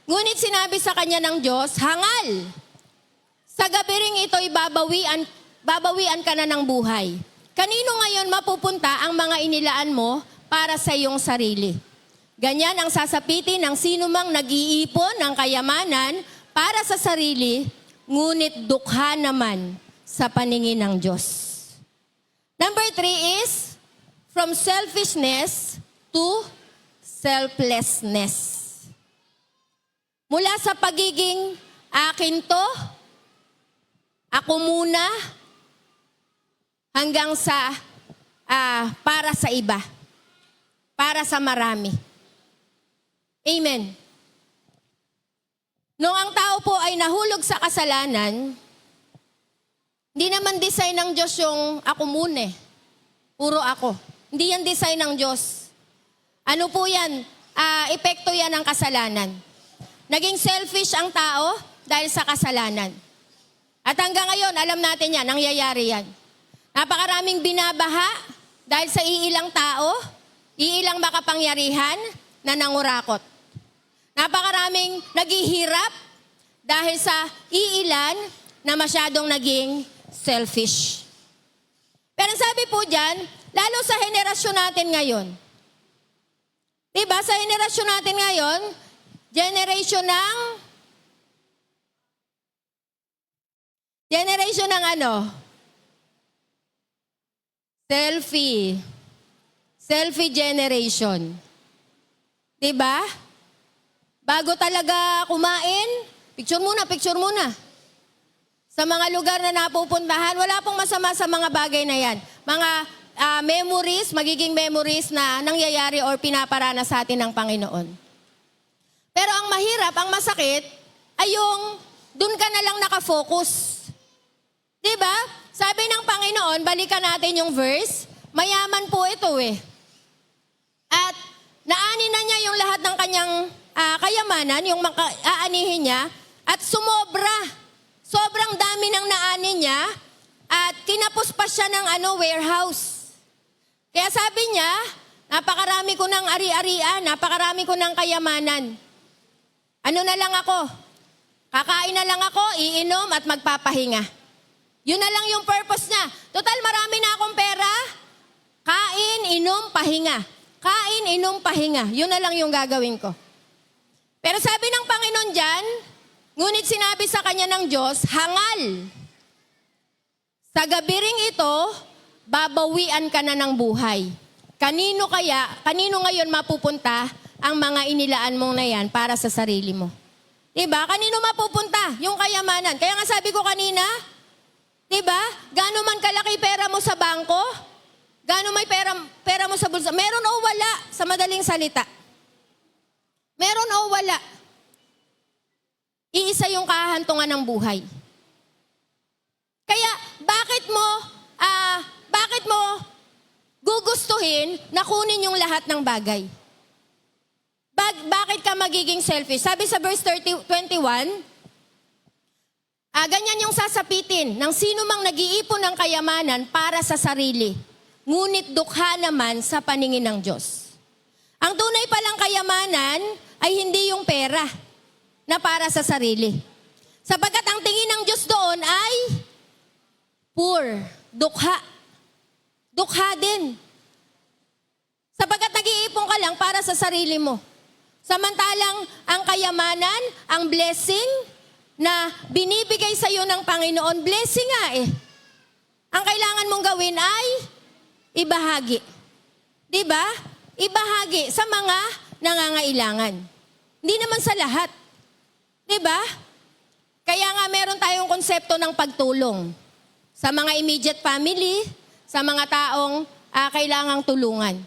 ngunit sinabi sa kanya ng Diyos, hangal, sa gabi ring ito'y babawian ka na ng buhay. Kanino ngayon mapupunta ang mga inilaan mo para sa iyong sarili? Ganyan ang sasapitin ng sinumang nag-iipon ng kayamanan para sa sarili, ngunit dukha naman sa paningin ng Diyos. Number 3 is, from selfishness to selflessness. Mula sa pagiging akin to, ako muna, hanggang sa para sa iba, para sa marami. Amen. Nung ang tao po ay nahulog sa kasalanan, hindi naman design ng Diyos yung ako muna. Puro ako. Hindi yan design ng Diyos. Ano po yan? Epekto yan ng kasalanan. Naging selfish ang tao dahil sa kasalanan. At hanggang ngayon, alam natin yan, nangyayari yan. Napakaraming binabaha dahil sa iilang tao, iilang makapangyarihan na nangurakot. Napakaraming naghihirap dahil sa iilan na masyadong naging selfish. Pero sabi po dyan, lalo sa henerasyon natin ngayon. Diba, sa henerasyon natin ngayon, generation ng ano? Selfie. Selfie generation. Diba? Bago talaga kumain, picture muna. Sa mga lugar na napupuntahan, wala pong masama sa mga bagay na yan. Mga memories, magiging memories na nangyayari or pinaparana sa atin ng Panginoon. Pero ang mahirap, ang masakit, ay yung dun ka na lang nakafocus. Diba? Sabi ng Panginoon, balikan natin yung verse, mayaman po ito eh. At naanin na niya yung lahat ng kanyang kayamanan, yung aanihin niya, at sumobra. Sobrang dami ng naanin niya, at kinapos pa siya ng warehouse. Kaya sabi niya, napakarami ko ng ari-arian, napakarami ko ng kayamanan. Ano na lang ako? Kakain na lang ako, iinom at magpapahinga. Yun na lang yung purpose niya. Total, marami na akong pera. Kain, inom, pahinga. Kain, inom, pahinga. Yun na lang yung gagawin ko. Pero sabi ng Panginoon dyan, ngunit sinabi sa kanya ng Diyos, hangal. Sa gabi ring ito, babawian ka na ng buhay. Kanino ngayon mapupunta ang mga inilaan mong na yan para sa sarili mo? Diba? Kanino mapupunta yung kayamanan? Kaya nga sabi ko kanina, diba? Gaano man kalaki pera mo sa bangko, gaano may pera mo sa bulsa, meron o wala, sa madaling salita. Meron o wala. Iisa yung kahantungan ng buhay. Kaya bakit mo gugustuhin na kunin yung lahat ng bagay? Bakit ka magiging selfish? Sabi sa verse 21, ganyan yung sasapitin ng sino mang nag-iipon ng kayamanan para sa sarili, ngunit dukha naman sa paningin ng Diyos. Ang tunay palang kayamanan ay hindi yung pera na para sa sarili. Sapagkat ang tingin ng Diyos doon ay poor, dukha. Dukha din. Sapagkat nag-iipon ka lang para sa sarili mo. Samantalang ang kayamanan, ang blessing na binibigay sa iyo ng Panginoon, blessing nga eh. Ang kailangan mong gawin ay ibahagi. Diba? Ibahagi sa mga nangangailangan. Hindi naman sa lahat. Diba? Kaya nga meron tayong konsepto ng pagtulong sa mga immediate family, sa mga taong kailangang tulungan.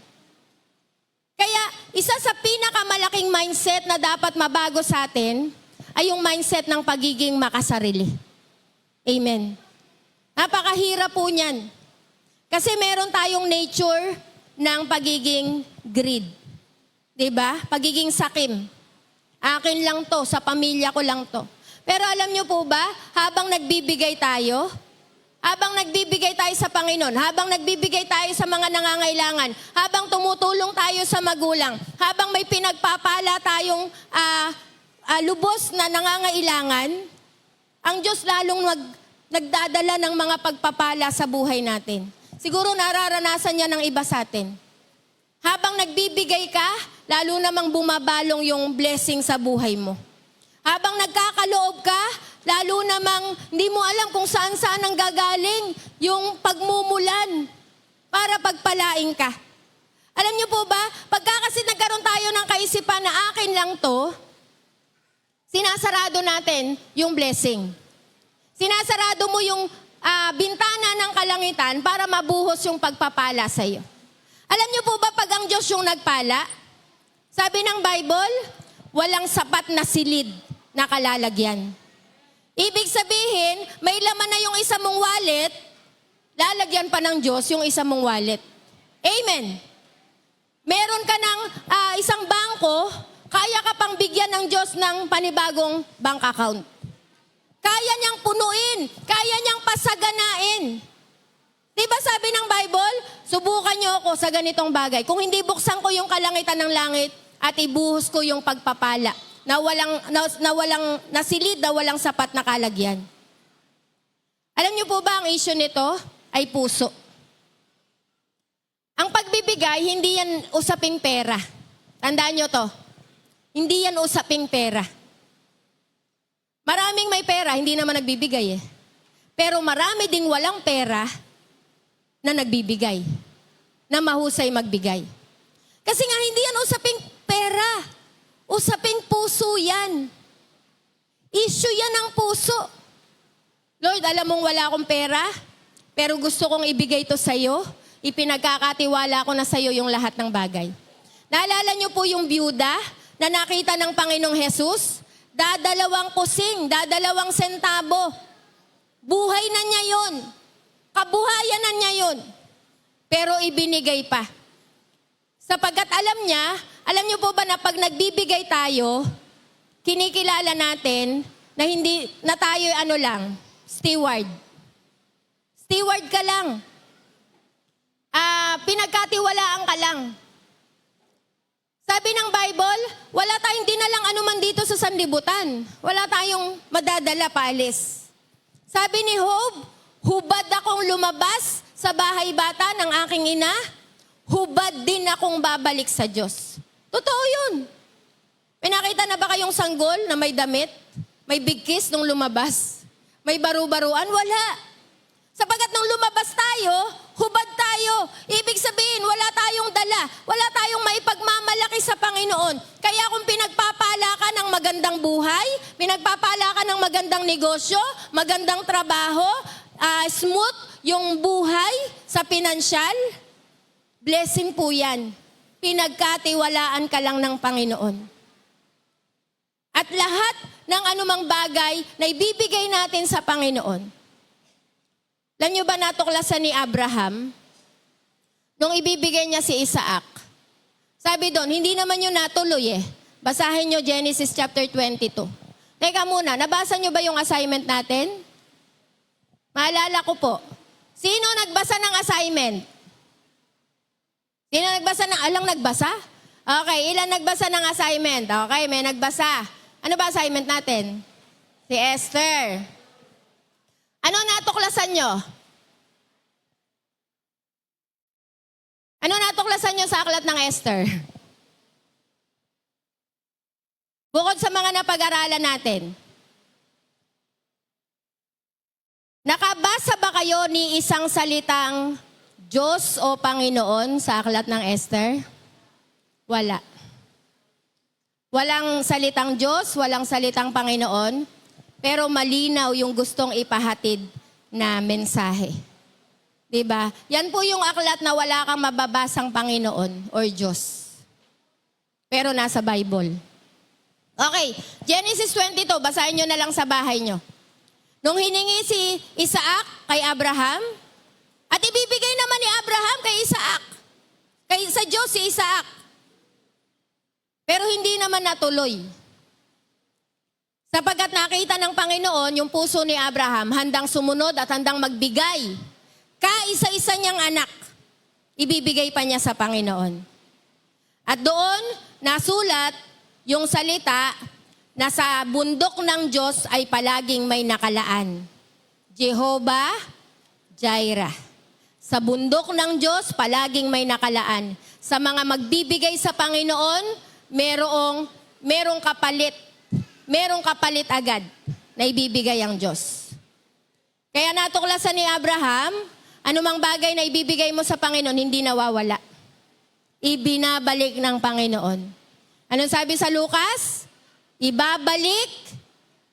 Kaya isa sa pinakamalaking mindset na dapat mabago sa atin ay yung mindset ng pagiging makasarili. Amen. Napakahirap po niyan. Kasi meron tayong nature ng pagiging greed. Diba? Pagiging sakim. Akin lang to, sa pamilya ko lang to. Pero alam nyo po ba, habang nagbibigay tayo sa Panginoon, habang nagbibigay tayo sa mga nangangailangan, habang tumutulong tayo sa magulang, habang may pinagpapala tayong lubos na nangangailangan, ang Diyos lalong nagdadala ng mga pagpapala sa buhay natin. Siguro nararanasan niya ng iba sa atin. Habang nagbibigay ka, lalo namang bumabalong yung blessing sa buhay mo. Habang nagkakaloob ka, lalo namang hindi mo alam kung saan-saan ang gagaling yung pagmumulan para pagpalain ka. Alam niyo po ba, pagka kasi nagkaroon tayo ng kaisipan na akin lang to, sinasarado natin yung blessing. Sinasarado mo yung bintana ng kalangitan para mabuhos yung pagpapala sa iyo. Alam niyo po ba pag ang Diyos yung nagpala, sabi ng Bible, walang sapat na silid na kalalagyan. Ibig sabihin, may laman na yung isa mong wallet, lalagyan pa ng Diyos yung isa mong wallet. Amen. Meron ka ng isang bangko, kaya ka pang bigyan ng Diyos ng panibagong bank account. Kaya niyang punuin, kaya niyang pasaganain. Diba sabi ng Bible, subukan niyo ako sa ganitong bagay. Kung hindi buksan ko yung kalangitan ng langit at ibuhos ko yung pagpapala na walang nasilid, na walang sapat na kalagyan. Alam niyo po ba ang issue nito ay puso. Ang pagbibigay, hindi yan usaping pera. Tandaan niyo to. Hindi yan usaping pera. Maraming may pera, hindi naman nagbibigay eh. Pero marami ding walang pera na nagbibigay. Na mahusay magbigay. Kasi nga hindi yan usaping pera. Usaping puso yan. Issue yan ng puso. Lord, alam mong wala akong pera, pero gusto kong ibigay ito sa iyo. Ipinagkakatiwala ko na sa iyo yung lahat ng bagay. Naalala niyo po yung byuda na nakita ng Panginoong Jesus? Dadalawang kusing, dadalawang sentabo. Buhay na niya yun. Kabuhayan na niya yun. Pero ibinigay pa. Sapagkat alam niyo po ba na pag nagbibigay tayo, kinikilala natin na hindi na tayo steward. Steward ka lang. Pinagkatiwalaan ka lang. Sabi ng Bible, wala tayong dinalang anuman dito sa sanlibutan. Wala tayong madadala paalis. Sabi ni Job, hubad akong lumabas sa bahay bata ng aking ina, hubad din akong babalik sa Diyos. Totoo yun. May nakita na ba kayong sanggol na may damit? May big kiss nung lumabas? May baru-baruan? Wala. Sapagat nung lumabas tayo, hubad tayo. Ibig sabihin, wala tayong dala. Wala tayong maipagmamalaki sa Panginoon. Kaya kung pinagpapala ka ng magandang buhay, pinagpapala ka ng magandang negosyo, magandang trabaho, smooth yung buhay sa pinansyal, blessing po yan. Pinagkatiwalaan ka lang ng Panginoon. At lahat ng anumang bagay na ibibigay natin sa Panginoon. Alam niyo ba natuklasan ni Abraham? Nung ibibigay niya si Isaac. Sabi doon, hindi naman yun natuloy eh. Basahin niyo Genesis chapter 22. Teka muna, nabasa niyo ba yung assignment natin? Maalala ko po. Sino nagbasa ng assignment? Sino nagbasa ng, alang nagbasa? Okay, ilan nagbasa ng assignment? Okay, may nagbasa. Ano ba assignment natin? Si Esther. Ano natuklasan nyo? Ano natuklasan nyo sa aklat ng Esther? Bukod sa mga napag-aralan natin. Nakabasa ba kayo ni isang salitang Diyos o Panginoon sa aklat ng Esther? Wala. Walang salitang Diyos, walang salitang Panginoon, pero malinaw yung gustong ipahatid na mensahe. Diba? Yan po yung aklat na wala kang mababasang Panginoon or Diyos. Pero nasa Bible. Okay, Genesis 22, basahin nyo na lang sa bahay nyo. Nung hiningi si Isaac kay Abraham, at ibibigay naman ni Abraham kay Isaac. Sa Diyos si Isaac. Pero hindi naman natuloy. Sapagkat nakita ng Panginoon yung puso ni Abraham, handang sumunod at handang magbigay. Kaisa-isa niyang anak, ibibigay pa niya sa Panginoon. At doon, nasulat yung salita na sa bundok ng Diyos ay palaging may nakalaan. Jehovah Jireh. Sa bundok ng Diyos, palaging may nakalaan. Sa mga magbibigay sa Panginoon, merong kapalit. Merong kapalit agad na ibibigay ang Diyos. Kaya natuklasan ni Abraham, anumang bagay na ibibigay mo sa Panginoon, hindi nawawala. Ibinabalik ng Panginoon. Anong sabi sa Lucas? Ibabalik,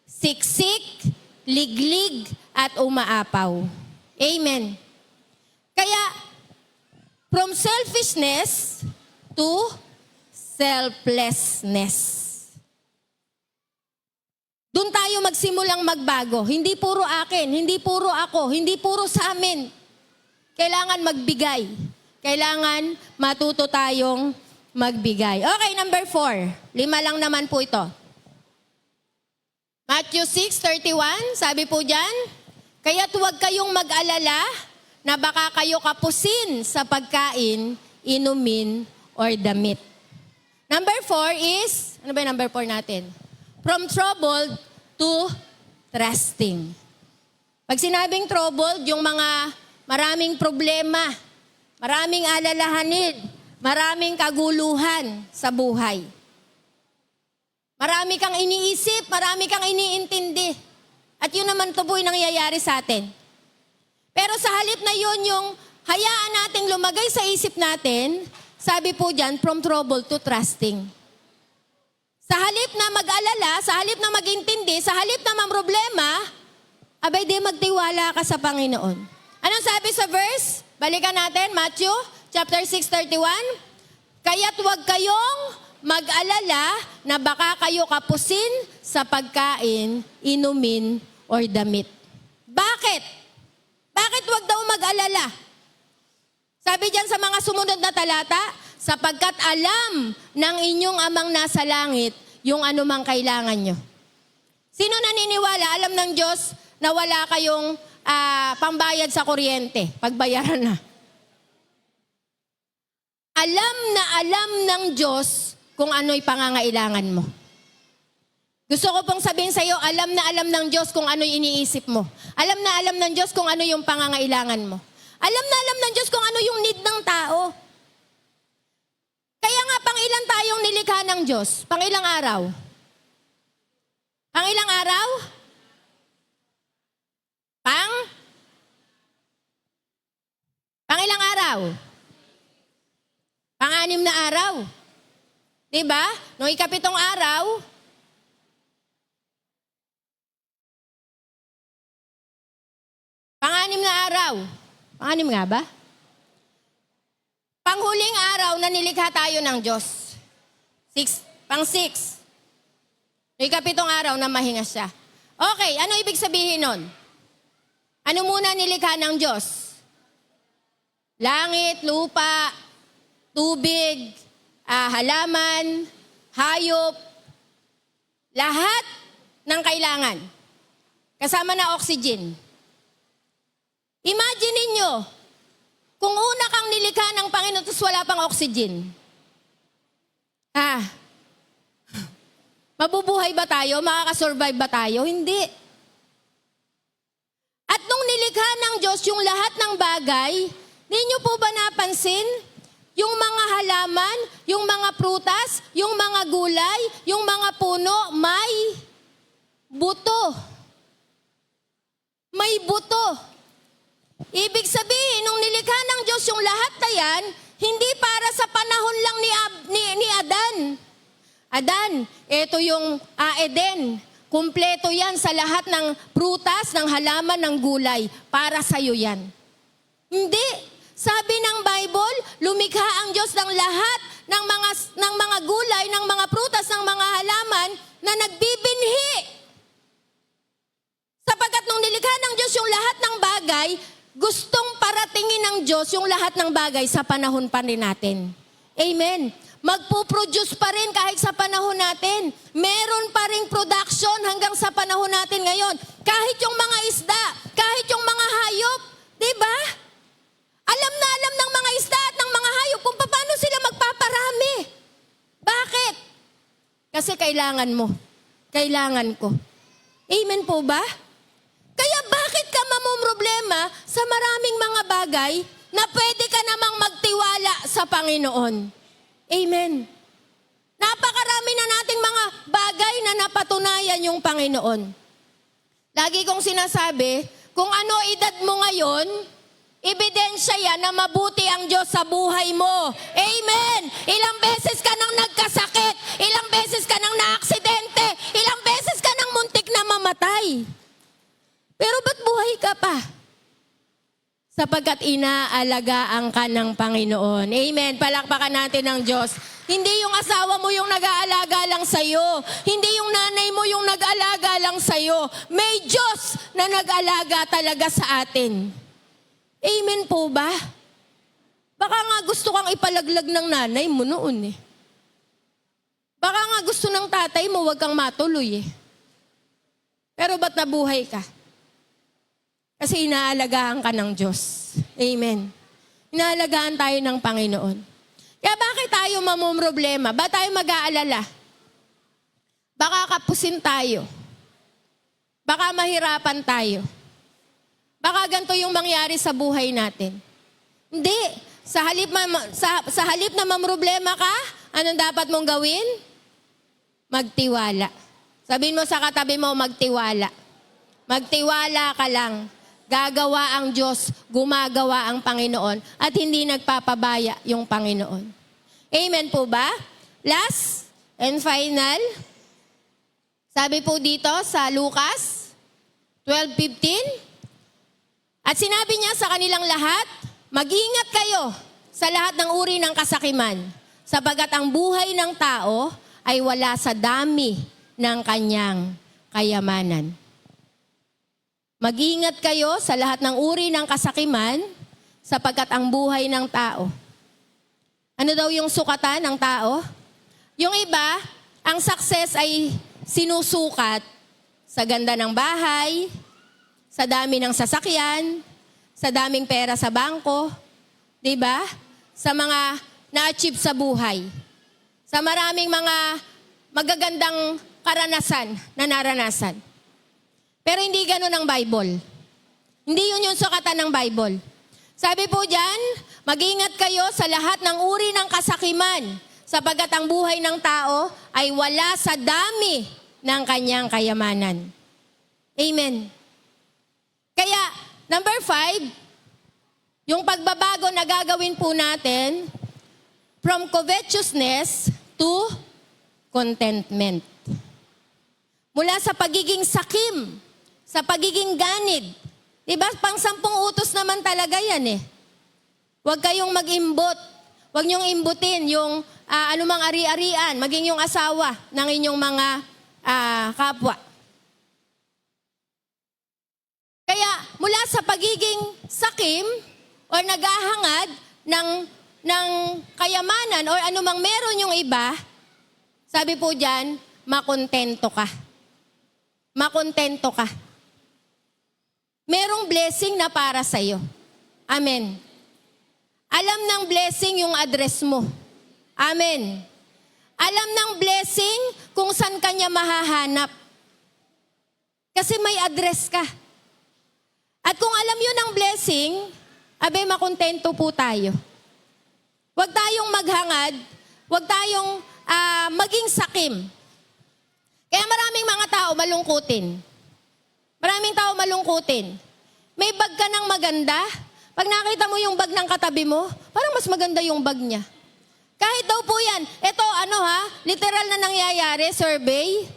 siksik, liglig, at umaapaw. Amen. Kaya, from selfishness to selflessness. Doon tayo magsimulang magbago. Hindi puro akin, hindi puro ako, hindi puro sa amin. Kailangan magbigay. Kailangan matuto tayong magbigay. Okay, number 4. 5 lang naman po ito. Matthew 6:31, sabi po dyan, kaya't huwag kayong mag-alala na baka kayo kapusin sa pagkain, inumin, or damit. Number 4 is, ano ba yung number 4 natin? From troubled to trusting. Pag sinabing troubled, yung mga maraming problema, maraming alalahanin, maraming kaguluhan sa buhay. Marami kang iniisip, marami kang iniintindi. At yun naman to po yung nangyayari sa atin. Pero sa halip na yun, yung hayaan nating lumagay sa isip natin, sabi po dyan, from trouble to trusting. Sa halip na mag-alala, sa halip na mag-intindi, sa halip na problema, abay di magtiwala ka sa Panginoon. Anong sabi sa verse? Balikan natin, Matthew chapter 6:31. Kaya't huwag kayong mag-alala na baka kayo kapusin sa pagkain, inumin, or damit. Bakit? Bakit huwag daw mag-alala? Sabi diyan sa mga sumunod na talata, sapagkat alam ng inyong amang nasa langit yung anumang kailangan nyo. Sino naniniwala? Alam ng Diyos na wala kayong pambayad sa kuryente, pagbayaran na. Alam ng Diyos kung ano'y pangangailangan mo. Gusto ko pong sabihin sa iyo, alam ng Diyos kung ano'y iniisip mo. Alam ng Diyos kung ano yung pangangailangan mo. Alam ng Diyos kung ano yung need ng tao. Kaya nga, pangilan tayong nilikha ng Diyos? Pangilang araw? Pangilang araw? Pangilang araw? Pang-6 na araw. Diba? Noong ika-7 araw, pang-6 na araw. Pang-6 nga ba? Panghuling araw na nilikha tayo ng Diyos. Pang-6. Noong ika-7 araw na mahinga siya. Okay, ano ibig sabihin nun? Ano muna nilikha ng Diyos? Langit, lupa, tubig, halaman, hayop, lahat ng kailangan. Kasama na oxygen. Imagine ninyo, kung una kang nilikha ng Panginoon tapos wala pang oxygen. Mabubuhay ba tayo? Makakasurvive ba tayo? Hindi. At nung nilikha ng Diyos yung lahat ng bagay, ninyo po ba napansin? Yung mga halaman, yung mga prutas, yung mga gulay, yung mga puno, may buto. May buto. Ibig sabihin, nung nilikha ng Diyos yung lahat na yan, hindi para sa panahon lang ni Adan. Adan, ito yung Eden. Kumpleto yan sa lahat ng prutas, ng halaman, ng gulay. Para sa'yo yan. Hindi. Sabi ng Bible, lumikha ang Diyos ng lahat ng mga gulay, ng mga prutas, ng mga halaman na nagbibinhi. Sapagkat nung nilikha ng Diyos yung lahat ng bagay, gustong paratingin ng Diyos yung lahat ng bagay sa panahon pa rin natin. Amen. magpuproduce pa rin kahit sa panahon natin. Meron pa ring production hanggang sa panahon natin ngayon. Kahit yung mga isda, kahit yung mga hayop, di ba? Alam na alam ng mga isda at ng mga hayop kung paano sila magpaparami. Bakit? Kasi kailangan mo. Kailangan ko. Amen po ba? Kaya bakit ka mamumroblema sa maraming mga bagay na pwede ka namang magtiwala sa Panginoon? Amen. Napakarami na nating mga bagay na napatunayan yung Panginoon. Lagi kong sinasabi, kung ano edad mo ngayon, ebidensya yan na mabuti ang Diyos sa buhay mo. Amen! Ilang beses ka nang nagkasakit, ilang beses ka nang naaksidente, ilang beses ka nang muntik na mamatay. Pero ba't buhay ka pa? Sapagkat inaalagaan ka ng Panginoon. Amen. Palakpakan natin ng Diyos. Hindi yung asawa mo yung nag-aalaga lang sa'yo. Hindi yung nanay mo yung nag-aalaga lang sa'yo. May Diyos na nag-alaga talaga sa atin. Amen po ba? Baka nga gusto kang ipalaglag ng nanay mo noon eh. Baka nga gusto ng tatay mo, wag kang matuloy eh. Pero ba't nabuhay ka? Kasi inaalagaan ka ng Diyos. Amen. Inaalagaan tayo ng Panginoon. Kaya bakit tayo mamumroblema? Ba tayo mag-aalala? Baka kapusin tayo. Baka mahirapan tayo. Baka ganito yung mangyari sa buhay natin. Hindi. Sa halip na mamroblema ka, anong dapat mong gawin? Magtiwala. Sabihin mo sa katabi mo, magtiwala. Magtiwala ka lang. Gagawa ang Diyos, gumagawa ang Panginoon, at hindi nagpapabaya yung Panginoon. Amen po ba? Last and final. Sabi po dito sa Lucas 12:15, at sinabi niya sa kanilang lahat, mag-ingat kayo sa lahat ng uri ng kasakiman, sapagkat ang buhay ng tao ay wala sa dami ng kanyang kayamanan. Mag-ingat kayo sa lahat ng uri ng kasakiman, sapagkat ang buhay ng tao. Ano daw yung sukatan ng tao? Yung iba, ang success ay sinusukat sa ganda ng bahay, sa dami ng sasakyan, sa daming pera sa bangko, di ba? Sa mga na-achieve sa buhay. Sa maraming mga magagandang karanasan na naranasan. Pero hindi ganun ang Bible. Hindi yun yung sukatan ng Bible. Sabi po dyan, mag-ingat kayo sa lahat ng uri ng kasakiman, sapagkat ang buhay ng tao ay wala sa dami ng kanyang kayamanan. Amen. Kaya, number 5, yung pagbabago na gagawin po natin, from covetousness to contentment. Mula sa pagiging sakim, sa pagiging ganid. Diba? Pang 10 utos naman talaga yan eh. Huwag kayong mag-imbot. Huwag niyong imbutin yung anumang ari-arian, maging yung asawa ng inyong mga kapwa. Kaya mula sa pagiging sakim o naghahangad ng kayamanan o anumang meron yung iba, sabi po dyan, makontento ka. Makontento ka. Merong blessing na para sa'yo. Amen. Alam ng blessing yung address mo. Amen. Alam ng blessing kung saan kanya mahahanap. Kasi may address ka. At kung alam yun ang blessing, abay makontento po tayo. Huwag tayong maghangad, huwag tayong maging sakim. Kaya maraming mga tao malungkutin. Maraming tao malungkutin. May bag ka ng maganda. Pag nakita mo yung bag ng katabi mo, parang mas maganda yung bag niya. Kahit daw po yan, ito literal na nangyayari, survey.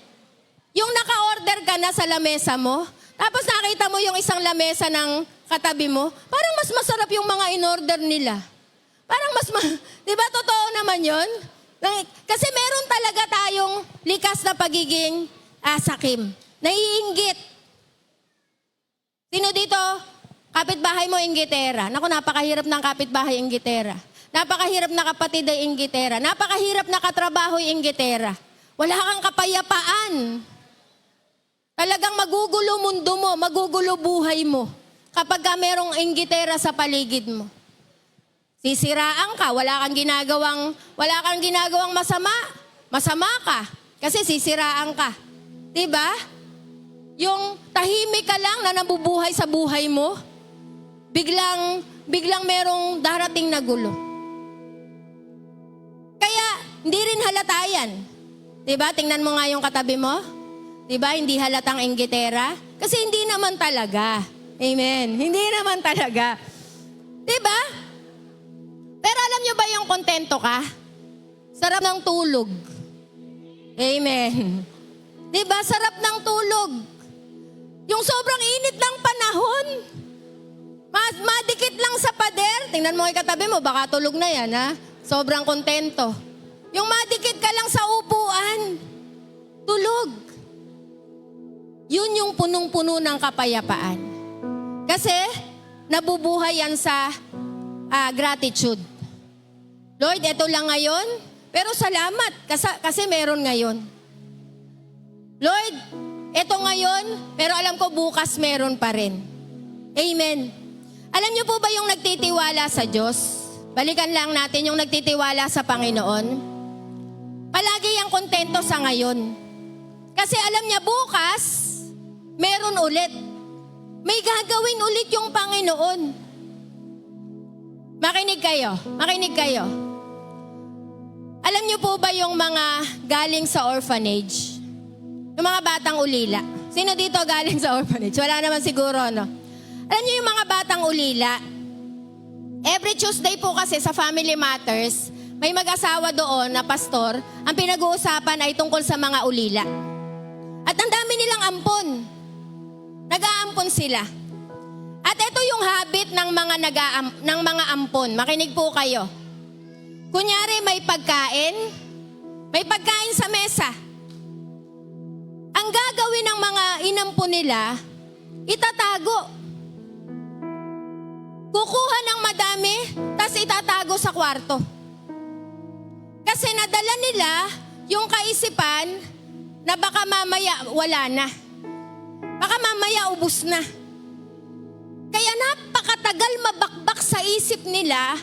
Yung naka-order ka na sa lamesa mo, tapos nakita mo yung isang lamesa ng katabi mo, parang mas masarap yung mga in-order nila. Parang di ba totoo naman yun? Kasi meron talaga tayong likas na pagiging sakim. Naiinggit. Sino dito? Kapitbahay mo, inggitera. Naku, napakahirap ng kapitbahay, inggitera. Napakahirap na kapatid ay inggitera. Napakahirap na katrabaho ay inggitera. Wala kang kapayapaan. Talagang magugulo mundo mo, magugulo buhay mo kapag ka merong inggitera sa paligid mo. Sisiraan ka, wala kang ginagawang masama. Masama ka kasi sisiraan ka. 'Di ba? Yung tahimik ka lang na nabubuhay sa buhay mo, biglang merong darating na gulo. Kaya hindi rin halata yan. 'Di ba? Tingnan mo nga yung katabi mo. 'Di ba? Hindi halatang inggitera kasi hindi naman talaga. Amen. Hindi naman talaga. 'Di ba? Pero alam nyo ba yung kontento ka? Sarap ng tulog. Amen. Diba? Sarap ng tulog. Yung sobrang init ng panahon. Madikit lang sa pader. Tingnan mo kay katabi mo, baka tulog na yan, ha? Sobrang kontento. Yung madikit ka lang sa upuan. Tulog. Yun yung punong-puno ng kapayapaan. Kasi, nabubuhay yan sa gratitude. Lord, eto lang ngayon, pero salamat kasi meron ngayon. Lord, eto ngayon, pero alam ko bukas meron pa rin. Amen. Alam niyo po ba yung nagtitiwala sa Diyos? Balikan lang natin yung nagtitiwala sa Panginoon. Palagi yung kontento sa ngayon. Kasi alam niya bukas, meron ulit. May gagawin ulit yung Panginoon. Makinig kayo. Alam niyo po ba yung mga galing sa orphanage? Yung mga batang ulila. Sino dito galing sa orphanage? Wala naman siguro, no? Alam niyo yung mga batang ulila? Every Tuesday po kasi sa Family Matters, may mag-asawa doon na pastor, ang pinag-uusapan ay tungkol sa mga ulila. At ang dami nilang ampon. Nag-aampon sila. At ito yung habit ng mga ampon. Makinig po kayo. Kunyari may pagkain sa mesa. Ang gagawin ng mga inampon nila, itatago. Kukuha ng madami, tas itatago sa kwarto. Kasi nadala nila yung kaisipan na baka mamaya wala na. Baka mamaya ubos na. Kaya napakatagal mabakbak sa isip nila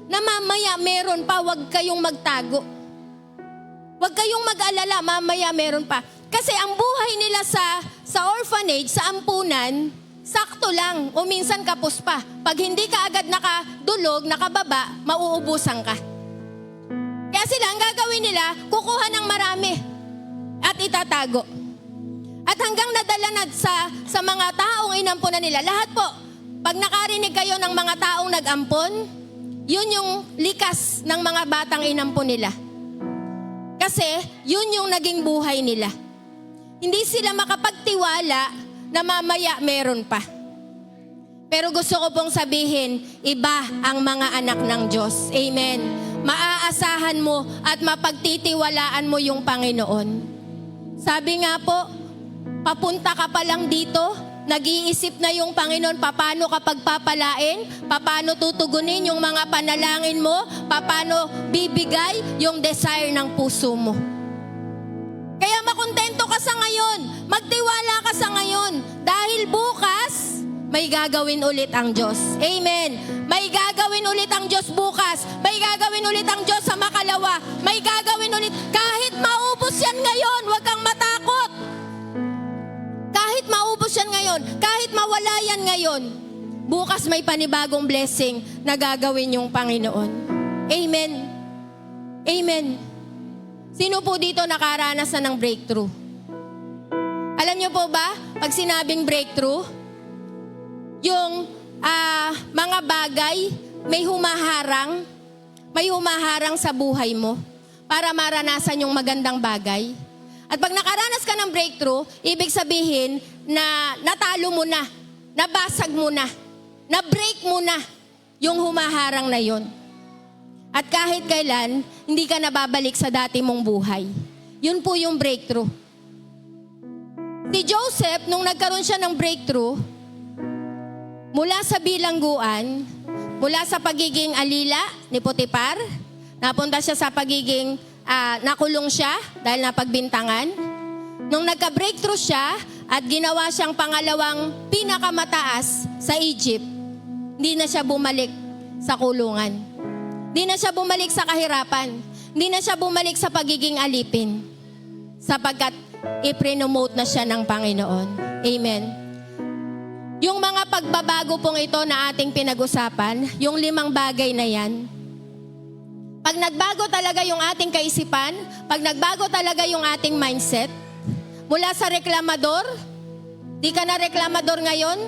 na mamaya meron pa, huwag kayong magtago. Huwag kayong mag-alala, mamaya meron pa. Kasi ang buhay nila sa orphanage, sa ampunan, sakto lang o minsan kapos pa. Pag hindi ka agad nakadulog, nakababa, mauubusan ka. Kaya sila, ang gagawin nila, kukuha ng marami at itatago. At hanggang nadala na sa mga taong inampunan nila, lahat po, pag nakarinig kayo ng mga taong nag-ampon, yun yung likas ng mga batang inampon nila. Kasi yun yung naging buhay nila. Hindi sila makapagtiwala na mamaya meron pa. Pero gusto ko pong sabihin, iba ang mga anak ng Diyos. Amen. Maaasahan mo at mapagtitiwalaan mo yung Panginoon. Sabi nga po, papunta ka pa lang dito, nag-iisip na yung Panginoon paano ka pagpapalain, paano tutugunin yung mga panalangin mo, paano bibigay yung desire ng puso mo. Kaya makontento ka sa ngayon, magtiwala ka sa ngayon, dahil bukas, may gagawin ulit ang Diyos. Amen. May gagawin ulit ang Diyos bukas, may gagawin ulit ang Diyos sa makalawa, may gagawin ulit, kahit maubos yan ngayon, huwag kang matakot. Kahit maubos yan ngayon, kahit mawala yan ngayon, bukas may panibagong blessing na gagawin yung Panginoon. Amen. Amen. Sino po dito nakaranas na ng breakthrough? Alam niyo po ba, pag sinabing breakthrough, yung mga bagay may humaharang sa buhay mo para maranasan yung magandang bagay. At pag nakaranas ka ng breakthrough, ibig sabihin na natalo mo na, nabasag mo na, na-break mo na yung humaharang na yon. At kahit kailan, hindi ka nababalik sa dati mong buhay. Yun po yung breakthrough. Si Joseph, nung nagkaroon siya ng breakthrough, mula sa bilangguan, Mula sa pagiging alila ni Potiphar, napunta siya sa pagiging nakulong siya dahil napagbintangan. Nung nagka-breakthrough siya at ginawa siyang pangalawang pinakamataas sa Egypt, hindi na siya bumalik sa kulungan. Hindi na siya bumalik sa kahirapan. Hindi na siya bumalik sa pagiging alipin. Sapagkat i-promote na siya ng Panginoon. Amen. Yung mga pagbabago pong ito na ating pinag-usapan, yung 5 bagay na yan, pag nagbago talaga yung ating kaisipan, pag nagbago talaga yung ating mindset, mula sa reklamador, di ka na reklamador ngayon,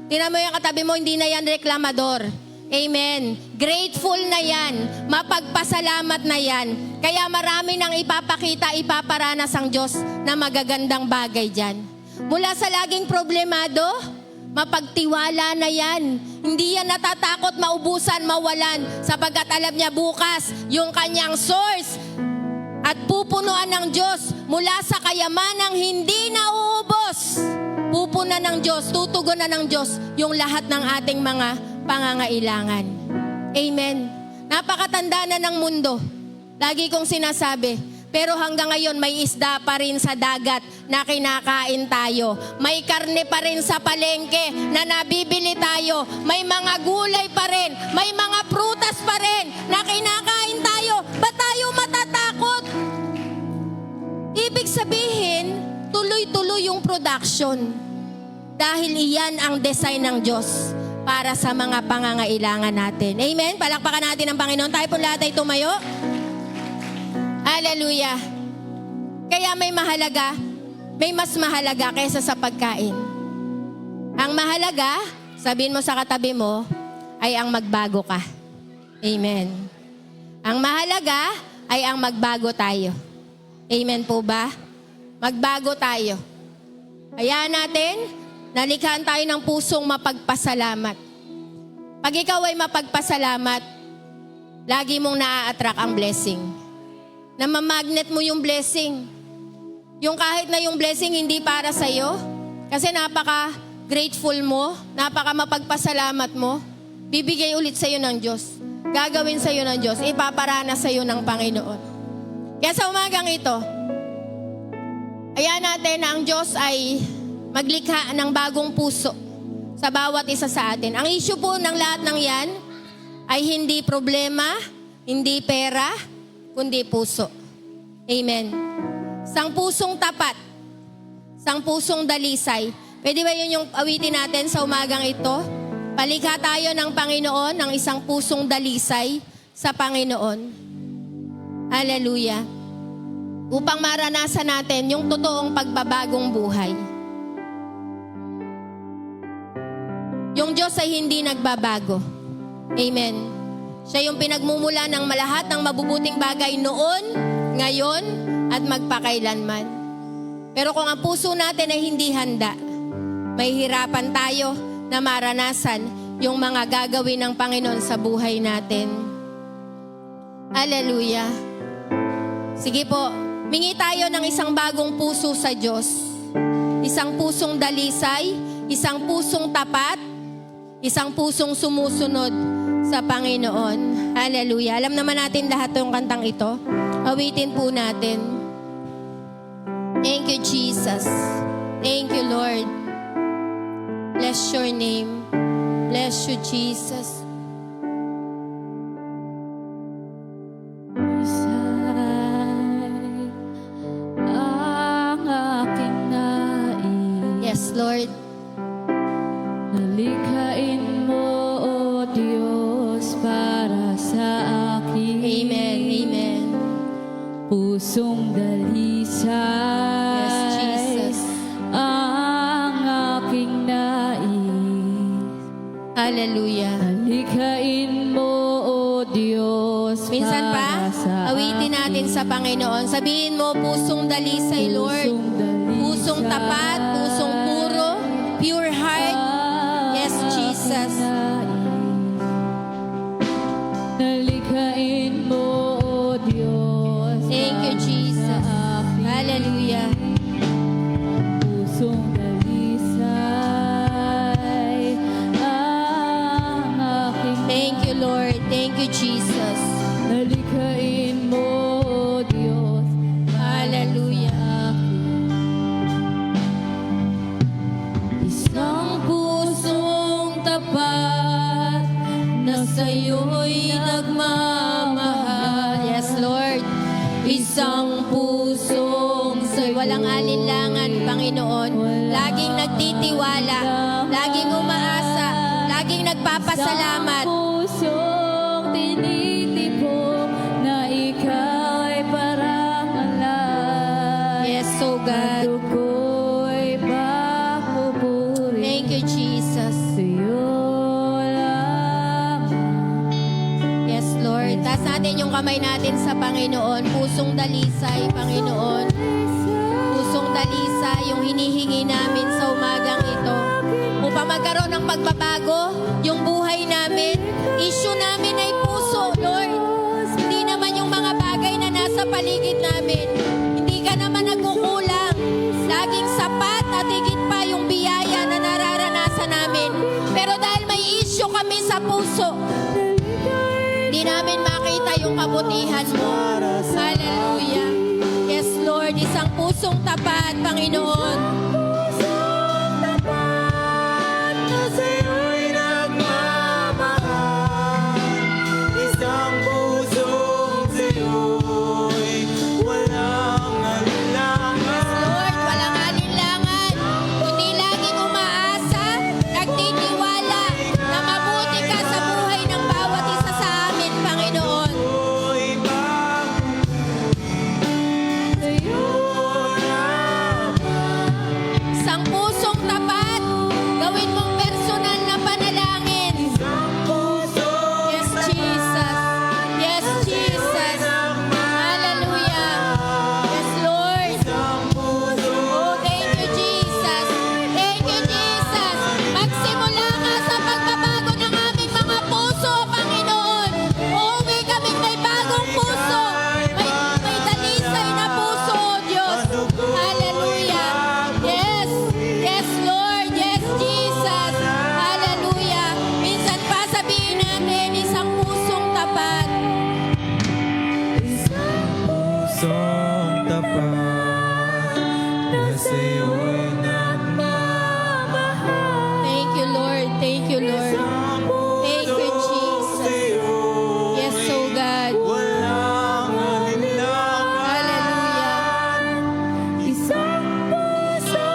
tingnan mo yung katabi mo, hindi na yan reklamador. Amen. Grateful na yan. Mapagpasalamat na yan. Kaya marami nang ipapakita, ipaparanas ang Diyos na magagandang bagay dyan. Mula sa laging problemado, mapagtiwala na yan. Hindi yan natatakot maubusan, mawalan, sapagkat alam niya bukas yung kanyang source at pupunuan ng Diyos mula sa kayamanang hindi nauubos. Pupunan ng Diyos, tutugunan ng Diyos yung lahat ng ating mga pangangailangan. Amen. Napakatanda na ng mundo. Lagi kong sinasabi, pero hanggang ngayon may isda pa rin sa dagat na kinakain tayo. May karne pa rin sa palengke na nabibili tayo. May mga gulay pa rin. May mga prutas pa rin na kinakain tayo. Ba't tayo matatakot? Ibig sabihin, tuloy-tuloy yung production. Dahil iyan ang design ng Diyos para sa mga pangangailangan natin. Amen? Palakpakan natin ang Panginoon. Tayo po lahat ay tumayo. Hallelujah. Kaya may mas mahalaga kaysa sa pagkain. Ang mahalaga, sabihin mo sa katabi mo, ay ang magbago ka. Amen. Ang mahalaga ay ang magbago tayo. Amen po ba? Magbago tayo. Kaya natin, nalikhaan tayo ng pusong mapagpasalamat. Pag ikaw ay mapagpasalamat, lagi mong naa-attract ang blessing. Namamagnet mo yung blessing. Yung kahit na yung blessing hindi para sa'yo, kasi napaka-grateful mo, napaka-mapagpasalamat mo, bibigay ulit sa'yo ng Diyos. Gagawin sa'yo ng Diyos, ipaparana sa'yo ng Panginoon. Kaya sa umagang ito, ayan natin na ang Diyos ay maglikha ng bagong puso sa bawat isa sa atin. Ang issue po ng lahat ng yan ay hindi problema, hindi pera, kundi puso. Amen. Sang pusong tapat, sang pusong dalisay. Pwede ba yun yung awitin natin sa umagang ito? Palikha tayo ng Panginoon ng isang pusong dalisay sa Panginoon. Hallelujah. Upang maranasan natin yung totoong pagbabagong buhay. Yung Diyos ay hindi nagbabago. Amen. Siya yung pinagmumula ng lahat ng mabubuting bagay noon, ngayon, at magpakailanman. Pero kung ang puso natin ay hindi handa, may hirapan tayo na maranasan yung mga gagawin ng Panginoon sa buhay natin. Hallelujah. Sige po, mingi tayo ng isang bagong puso sa Diyos. Isang pusong dalisay, isang pusong tapat, isang pusong sumusunod sa Panginoon. Hallelujah. Alam naman natin lahat yung kantang ito. Awitin po natin. Thank you, Jesus. Thank you, Lord. Bless your name. Bless you, Jesus. Yes, Lord. Nalikhain mo, O Diyos, para sa akin. Amen, amen. Pusong dalisay. Yes, Jesus. Ang aking nais. Hallelujah. Nalikhain mo, O Diyos, Minsan pa, para sa awitin natin sa Panginoon. Sabihin mo, pusong dalisay, Lord. Pusong tapat, pusong puro, pure heart. Yes, Jesus. Nalikhain mo, O Diyos. Thank you, Jesus. Hallelujah. Pusong dalisay ang aking Thank Isang pusong sa'yo. Walang alinlangan, Panginoon. Laging nagtitiwala, laging umaasa, laging nagpapasalamat. Pusong tinitipon na ikaw ay parang alay. Yes, so God. Ako'y papupuri Thank you, Jesus. sa'yo lamang. Yes, Lord. Taas natin yung kamay natin sa Panginoon. Pusong dalisay, Panginoon. Pusong dalisay yung hinihingi namin sa umagang ito. Upang magkaroon ng pagbabago, yung buhay namin, issue namin ay puso, Lord. Hindi naman yung mga bagay na nasa paligid namin. Hindi ka naman nagkukulang. Laging sapat at higit pa yung biyaya na nararanasan namin. Pero dahil may issue kami sa puso, hindi namin makita yung kabutihan mo. Hallelujah. Yes, Lord. Isang pusong tapat, Panginoon. Pusong tapat na sa'yo'y nagmamahal. Isang pusong sa'yo'y walang alinlangan. Lord, walang alinlangan. Kundi laging umaasa, nagtitiwala na mabuti ka sa buhay ng bawat isa sa amin, Panginoon. Ako'y Sa'yo Isang pusong tapat, gawin mong personal na panalangin. Yes, Jesus. Yes, Jesus. Hallelujah. Yes, Lord. Oh, thank you, Jesus. Thank you, Jesus. Magsimula ka sa pagbabago ng aming mga puso, Panginoon. Uuwi kaming may bagong puso. May dalisay na puso, oh Diyos. Hallelujah. Yes. Yes, Lord. Yes, Jesus. Hallelujah. Minsan pa sabihin natin, isang pusong tapat. pusong tapat na sa'yo'y nagmamahal. Thank you, Lord. Thank you, Lord. Thank you, Jesus. Yes, so God. Walang alinlangan. Hallelujah. isang puso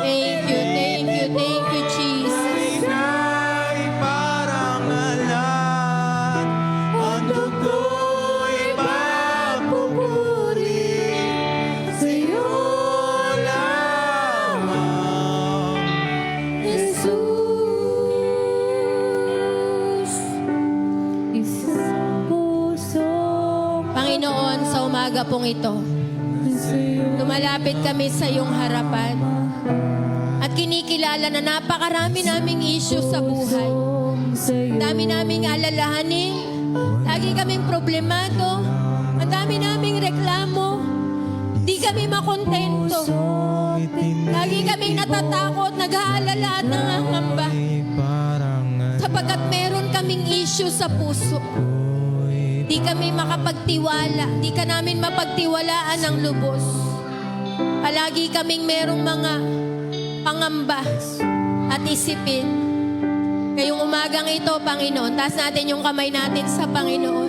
Thank you, thank you, thank you, Jesus. Ika'y parang alat. Ang dugo'y papupuri sa'yo lamang. Jesus. Isang puso Panginoon, sa umaga pong ito, na sa'yo lumalapit kami sa iyong harapan at kinikilala na napakarami naming issue sa buhay. sa'yo Dami naming alalahanin, lagi kaming problemado, ang dami naming reklamo, di kami makontento. Lagi kaming natatakot, nag-aalala at nangangamba sapagkat meron kaming issue sa puso. Di kami makapagtiwala, di ka namin mapagtiwalaan ng lubos. Palagi kaming merong mga pangamba at isipin. Ngayong umagang ito, Panginoon, taas natin yung kamay natin sa Panginoon.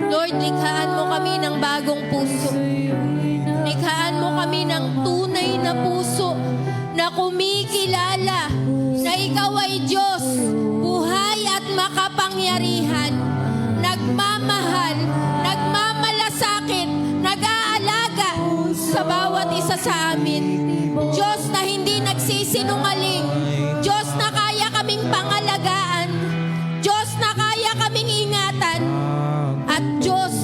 Lord, likhaan mo kami ng bagong puso. Likhaan mo kami ng tunay na puso na kumikilala na ikaw ay Diyos, buhay at makapangyarihan, nagmamahal, nagmamalasakit, nag-aalaga sa bawat isa sa amin. Diyos na hindi nagsisinungaling, Diyos na kaya kaming pangalagaan, Diyos na kaya kaming ingatan, at Diyos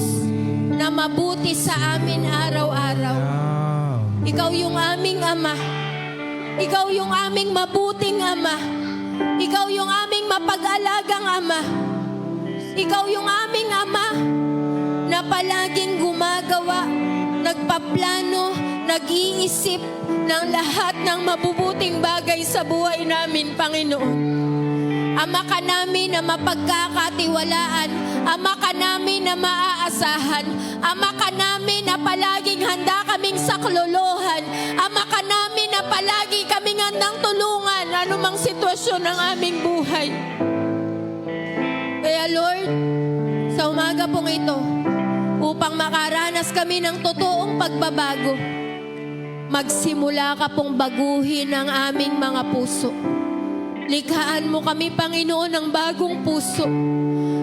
na mabuti sa amin araw-araw. Ikaw yung aming Ama. Ikaw yung aming mabuting Ama. Ikaw yung aming mapag-alagang Ama. Ikaw yung aming Ama na palaging gumagawa, nagpaplano, nag-iisip ng lahat ng mabubuting bagay sa buhay namin, Panginoon. Ama ka namin na mapagkakatiwalaan. Ama ka namin na maaasahan. Ama ka namin na palaging handa kaming saklolohan. Ama ka namin na palagi kaming handang tulungan anumang sitwasyon ng aming buhay. Kaya Lord, sa umaga pong ito, upang makaranas kami ng totoong pagbabago. Magsimula ka pong baguhin ang aming mga puso. Likhaan mo kami, Panginoon, ng bagong puso.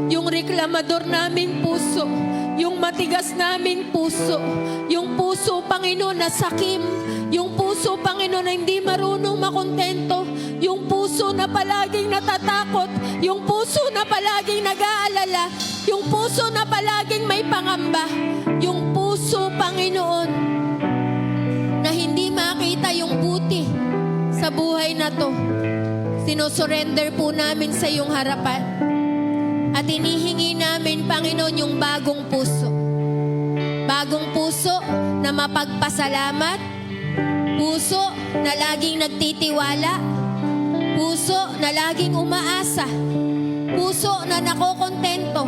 Yung reklamador naming puso, yung matigas naming puso, yung puso, Panginoon, na sakim, yung puso, Panginoon, na hindi marunong makontento, yung puso na palaging natatakot, yung puso na palaging nag-aalala, yung puso na palaging may pangamba, yung puso, Panginoon, na hindi makita yung buti sa buhay na to. Sinusurrender po namin sa iyong harapan. At inihingi namin, Panginoon, yung bagong puso. Bagong puso na mapagpasalamat. Puso na laging nagtitiwala. Puso na laging umaasa. Puso na nakokontento.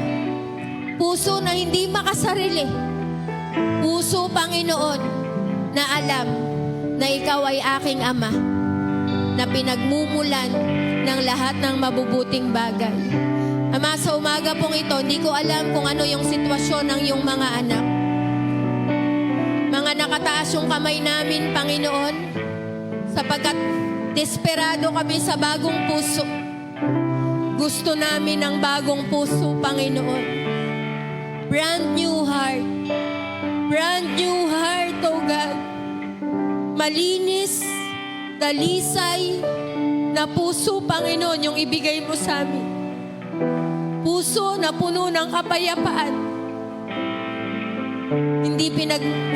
Puso na hindi makasarili. Puso, Panginoon, na alam na Ikaw ay aking Ama, na pinagmumulan ng lahat ng mabubuting bagay. Ama, sa umaga pong ito, hindi ko alam kung ano yung sitwasyon ng iyong mga anak. Mga nakataas yung kamay namin, Panginoon, sapagkat desperado kami sa bagong puso. Gusto namin ng bagong puso, Panginoon. Brand new heart. Brand new heart, oh God. Malinis, dalisay na puso, Panginoon, yung ibigay mo sa amin. Puso na puno ng kapayapaan.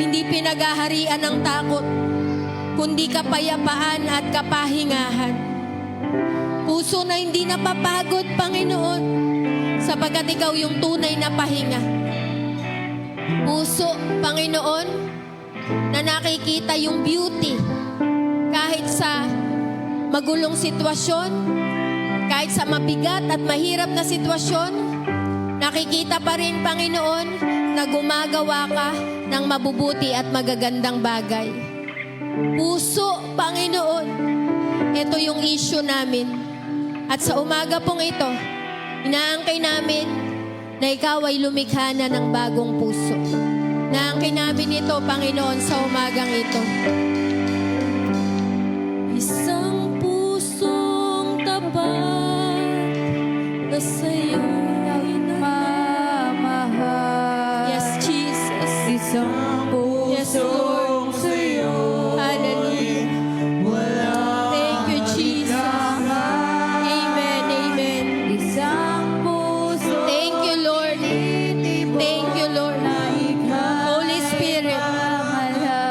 Hindi pinaghaharian ng takot, kundi kapayapaan at kapahingahan. Puso na hindi napapagod, Panginoon, sapagkat Ikaw yung tunay na pahinga. Puso, Panginoon, na nakikita yung beauty kahit sa magulong sitwasyon, kahit sa mabigat at mahirap na sitwasyon, nakikita pa rin, Panginoon, na gumagawa ka ng mabubuti at magagandang bagay. Puso, Panginoon, ito yung issue namin. At sa umaga pong ito, inaangkay namin na Ikaw ay lumikha na ng bagong puso. Inaangkay namin ito, Panginoon, sa umagang ito. Isang pusong tapat na sa'yo ay nagmamahal. Yes, Jesus. Isang Yes, Lord. pusong sa'yo Hallelujah. Wala Thank you, Jesus. Amen, amen. Isang puso Thank you, Lord. Thank you, Lord. Holy Spirit.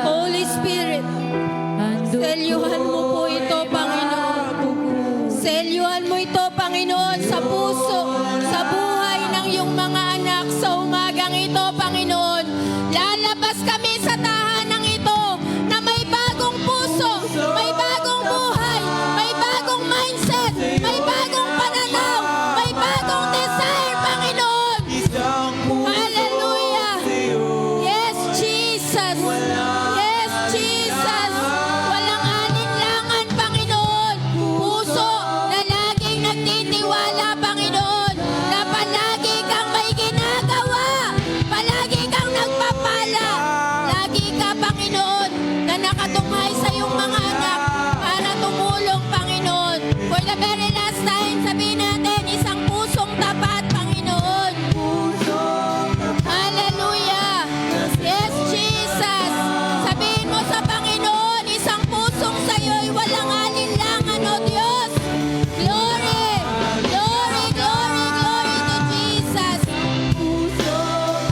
Holy Spirit. Selyuhan mo po ito, Panginoon. Selyuhan mo ito, Panginoon, sa puso, sa buhay ng iyong mga anak sa umagang ito, Panginoon. Lalabas kami sa tahanang ito na may bagong puso, may bagong buhay, may bagong mindset, may bagong pananaw, may bagong desire, Panginoon. isang puso Hallelujah. sa'yo. Yes, Jesus. Yes, Jesus. Walang alinlangan, Panginoon. Puso na laging nagtitiwala, Panginoon, na palagi kang may ginagawa, palagi kang nagpapala. Lagi ka, Panginoon, na nakatunghay sa iyong mga anak para tumulong, Panginoon. For the very last time, sabihin natin, isang pusong tapat, Panginoon. Hallelujah. Yes, Jesus. Sabihin mo sa Panginoon, isang pusong sa'yo'y walang alinlangan, O Diyos. Glory, glory, glory, glory to Jesus.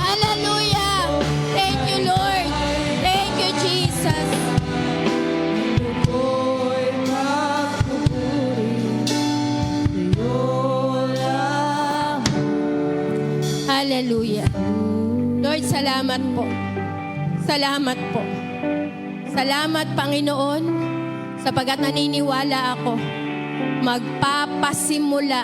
Hallelujah. Thank you, Lord. Thank you, Jesus. ako'y magpupuri sa'yo lang. Hallelujah. Lord, salamat po. Salamat po. Salamat, Panginoon, sapagat naniniwala ako, magpapasimula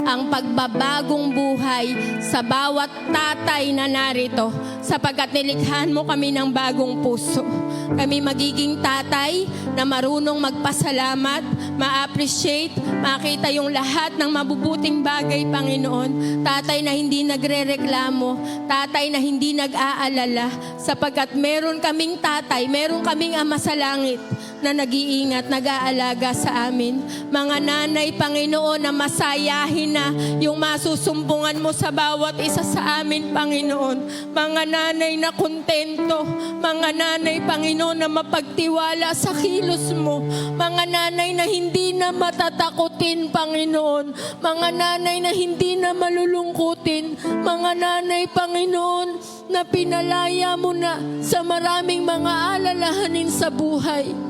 ang pagbabagong buhay sa bawat tatay na narito, sapagkat nilikhaan mo kami ng bagong puso. Kami magiging tatay na marunong magpasalamat, ma-appreciate, makita yung lahat ng mabubuting bagay, Panginoon. Tatay na hindi nagrereklamo, tatay na hindi nag-aalala, sapagkat meron kaming tatay, meron kaming Ama sa langit na nag-iingat, nag-aalaga sa amin. Mga nanay, Panginoon, na masayahin na yung masusumbungan mo sa bawat isa sa amin, Panginoon. Mga nanay na kontento, mga nanay, Panginoon, na mapagtiwala sa kilos mo. Mga nanay na hindi na matatakutin, Panginoon. Mga nanay na hindi na malulungkutin. Mga nanay, Panginoon, na pinalaya mo na sa maraming mga alalahanin sa buhay.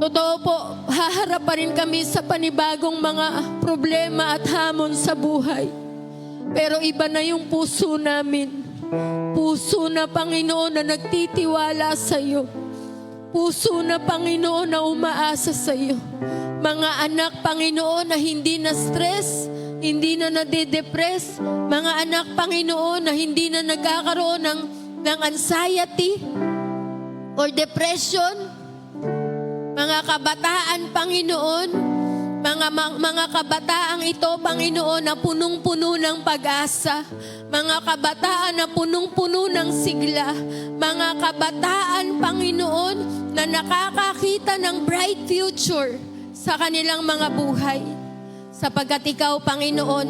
Totoo po, haharap pa rin kami sa panibagong mga problema at hamon sa buhay. Pero iba na yung puso namin. Puso na, Panginoon, na nagtitiwala sa iyo. Puso na, Panginoon, na umaasa sa iyo. Mga anak, Panginoon, na hindi na stress, hindi na nade-depress. Mga anak, Panginoon, na hindi na nagkakaroon ng anxiety or depression. Mga kabataan, Panginoon, mga kabataang ito, Panginoon, na punong-puno ng pag-asa. Mga kabataan na punong-puno ng sigla. Mga kabataan, Panginoon, na nakakakita ng bright future sa kanilang mga buhay. Sapagkat ikaw, Panginoon,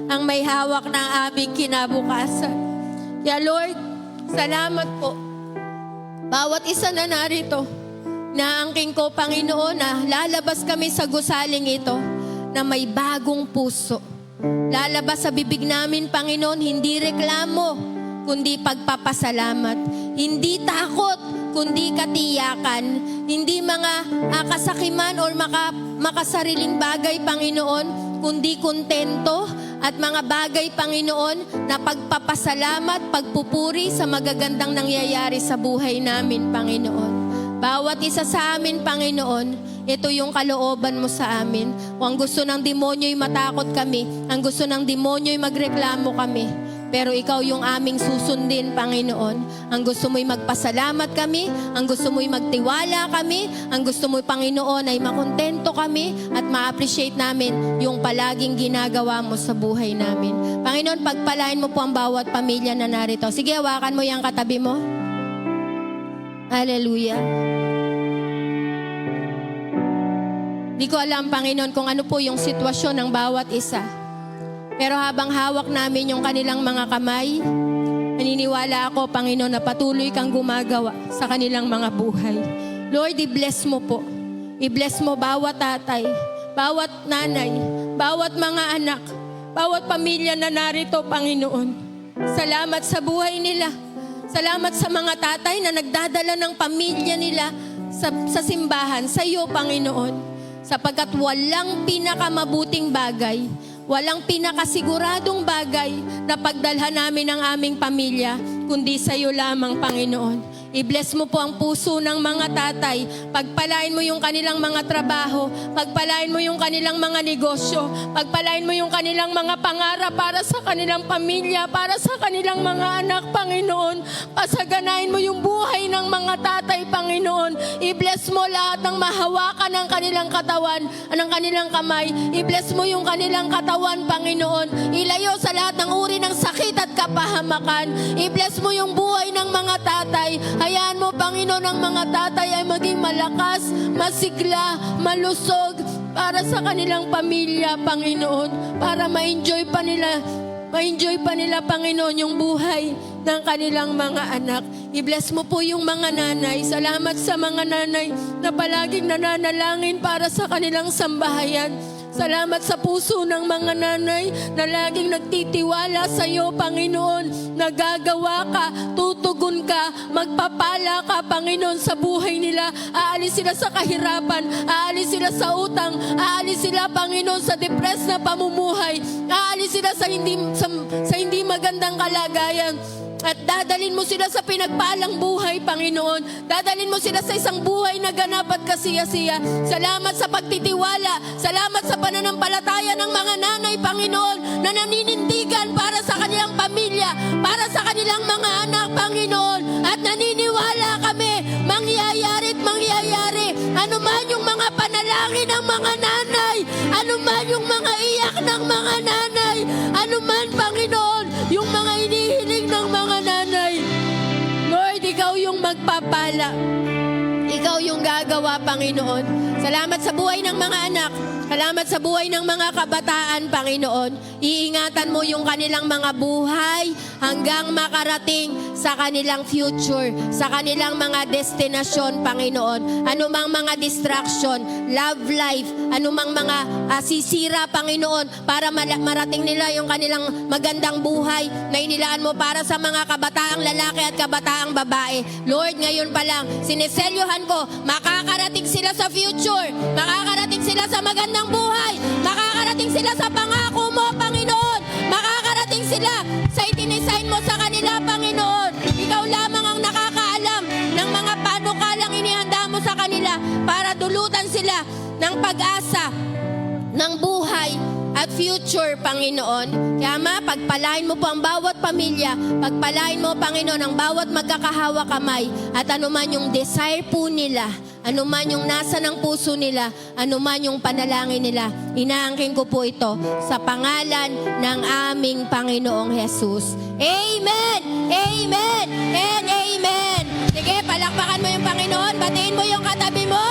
ang may hawak ng aming kinabukasan. Kaya Lord, salamat po. Bawat isa na narito, naangking ko, Panginoon, na lalabas kami sa gusaling ito na may bagong puso. Lalabas sa bibig namin, Panginoon, hindi reklamo, kundi pagpapasalamat. Hindi takot, kundi katiyakan. Hindi mga kasakiman o makasariling bagay, Panginoon, kundi kontento at mga bagay, Panginoon, na pagpapasalamat, pagpupuri sa magagandang nangyayari sa buhay namin, Panginoon. Bawat isa sa amin, Panginoon, ito yung kalooban mo sa amin. O ang gusto ng demonyo'y matakot kami, ang gusto ng demonyo'y magreklamo kami. Pero ikaw yung aming susundin, Panginoon. Ang gusto mo'y magpasalamat kami, ang gusto mo'y magtiwala kami, ang gusto mo'y, Panginoon, ay makontento kami at ma-appreciate namin yung palaging ginagawa mo sa buhay namin. Panginoon, pagpalain mo po ang bawat pamilya na narito. Sige, hawakan mo yung katabi mo. Hallelujah. Di ko alam, Panginoon, kung ano po yung sitwasyon ng bawat isa. Pero habang hawak namin yung kanilang mga kamay, naniniwala ako, Panginoon, na patuloy kang gumagawa sa kanilang mga buhay. Lord, i-bless mo po. I-bless mo bawat tatay, bawat nanay, bawat mga anak, bawat pamilya na narito, Panginoon. Salamat sa buhay nila. Salamat sa mga tatay na nagdadala ng pamilya nila sa simbahan, sa iyo, Panginoon. Sapagkat walang pinakamabuting bagay, walang pinakasiguradong bagay na pagdalhan namin ang aming pamilya, kundi sa iyo lamang, Panginoon. I-bless mo po ang puso ng mga tatay. Pagpalain mo yung kanilang mga trabaho. Pagpalain mo yung kanilang mga negosyo. Pagpalain mo yung kanilang mga pangarap para sa kanilang pamilya, para sa kanilang mga anak, Panginoon. Pasaganain mo yung buhay ng mga tatay, Panginoon. I-bless mo lahat ng mahawakan ng kanilang katawan, ng kanilang kamay. I-bless mo yung kanilang katawan, Panginoon. Ilayo sa lahat ng uri ng sakit at kapahamakan. I-bless mo yung buhay ng mga tatay. Hayaan mo, Panginoon, ang mga tatay ay maging malakas, masigla, malusog para sa kanilang pamilya, Panginoon. Para ma-enjoy pa nila, Panginoon, yung buhay ng kanilang mga anak. I-bless mo po yung mga nanay. Salamat sa mga nanay na palaging nananalangin para sa kanilang sambahayan. Salamat sa puso ng mga nanay na laging nagtitiwala sa iyo, Panginoon. Nagagawa ka, tutugon ka, magpapala ka, Panginoon, sa buhay nila. Aalis sila sa kahirapan, aalis sila sa utang, aalis sila, Panginoon, sa depressed na pamumuhay, aalis sila sa hindi magandang kalagayan. At dadalhin mo sila sa pinagpalang buhay, Panginoon. Dadalhin mo sila sa isang buhay na ganap at kasiya-siya. Salamat sa pagtitiwala. Salamat sa pananampalataya ng mga nanay, Panginoon, na naninindigan para sa kanilang pamilya, para sa kanilang mga anak, Panginoon. At naniniwala kami, mangyayari at mangyayari. Ano man yung mga panalangin ng mga nanay, ano man yung mga iyak ng mga nanay, ano man, Panginoon, yung mga inihiling ng mga nanay. Lord, ikaw yung magpapala. Ikaw yung gagawa, Panginoon. Salamat sa buhay ng mga anak. Salamat sa buhay ng mga kabataan, Panginoon. Iingatan mo yung kanilang mga buhay hanggang makarating sa kanilang future, sa kanilang mga destinasyon, Panginoon. Anumang mga distraction, love life, anumang mga sisira, Panginoon, para marating nila yung kanilang magandang buhay na inilaan mo para sa mga kabataang lalaki at kabataang babae. Lord, ngayon pa lang, sineselyohan ko, makakarating sila sa future, makakarating sila sa magandang buhay, makakarating sila sa pangako mo, Panginoon, makakarating sila sa itinisign mo sa kanila, Panginoon. Ikaw lamang ang nakakaalam ng mga panukalang inihanda mo sa kanila para dulutan sila ng pag-asa, ng buhay at future, Panginoon. Kaya pagpalain mo po ang bawat pamilya, pagpalain mo, Panginoon, ang bawat magkakahawa kamay, at anuman yung desire po nila, anuman yung nasa ng puso nila, anuman yung panalangin nila, inaangkin ko po ito sa pangalan ng aming Panginoong Jesus. Amen! Amen! And amen! Sige, palakpakan mo yung Panginoon, batiin mo yung katabi mo.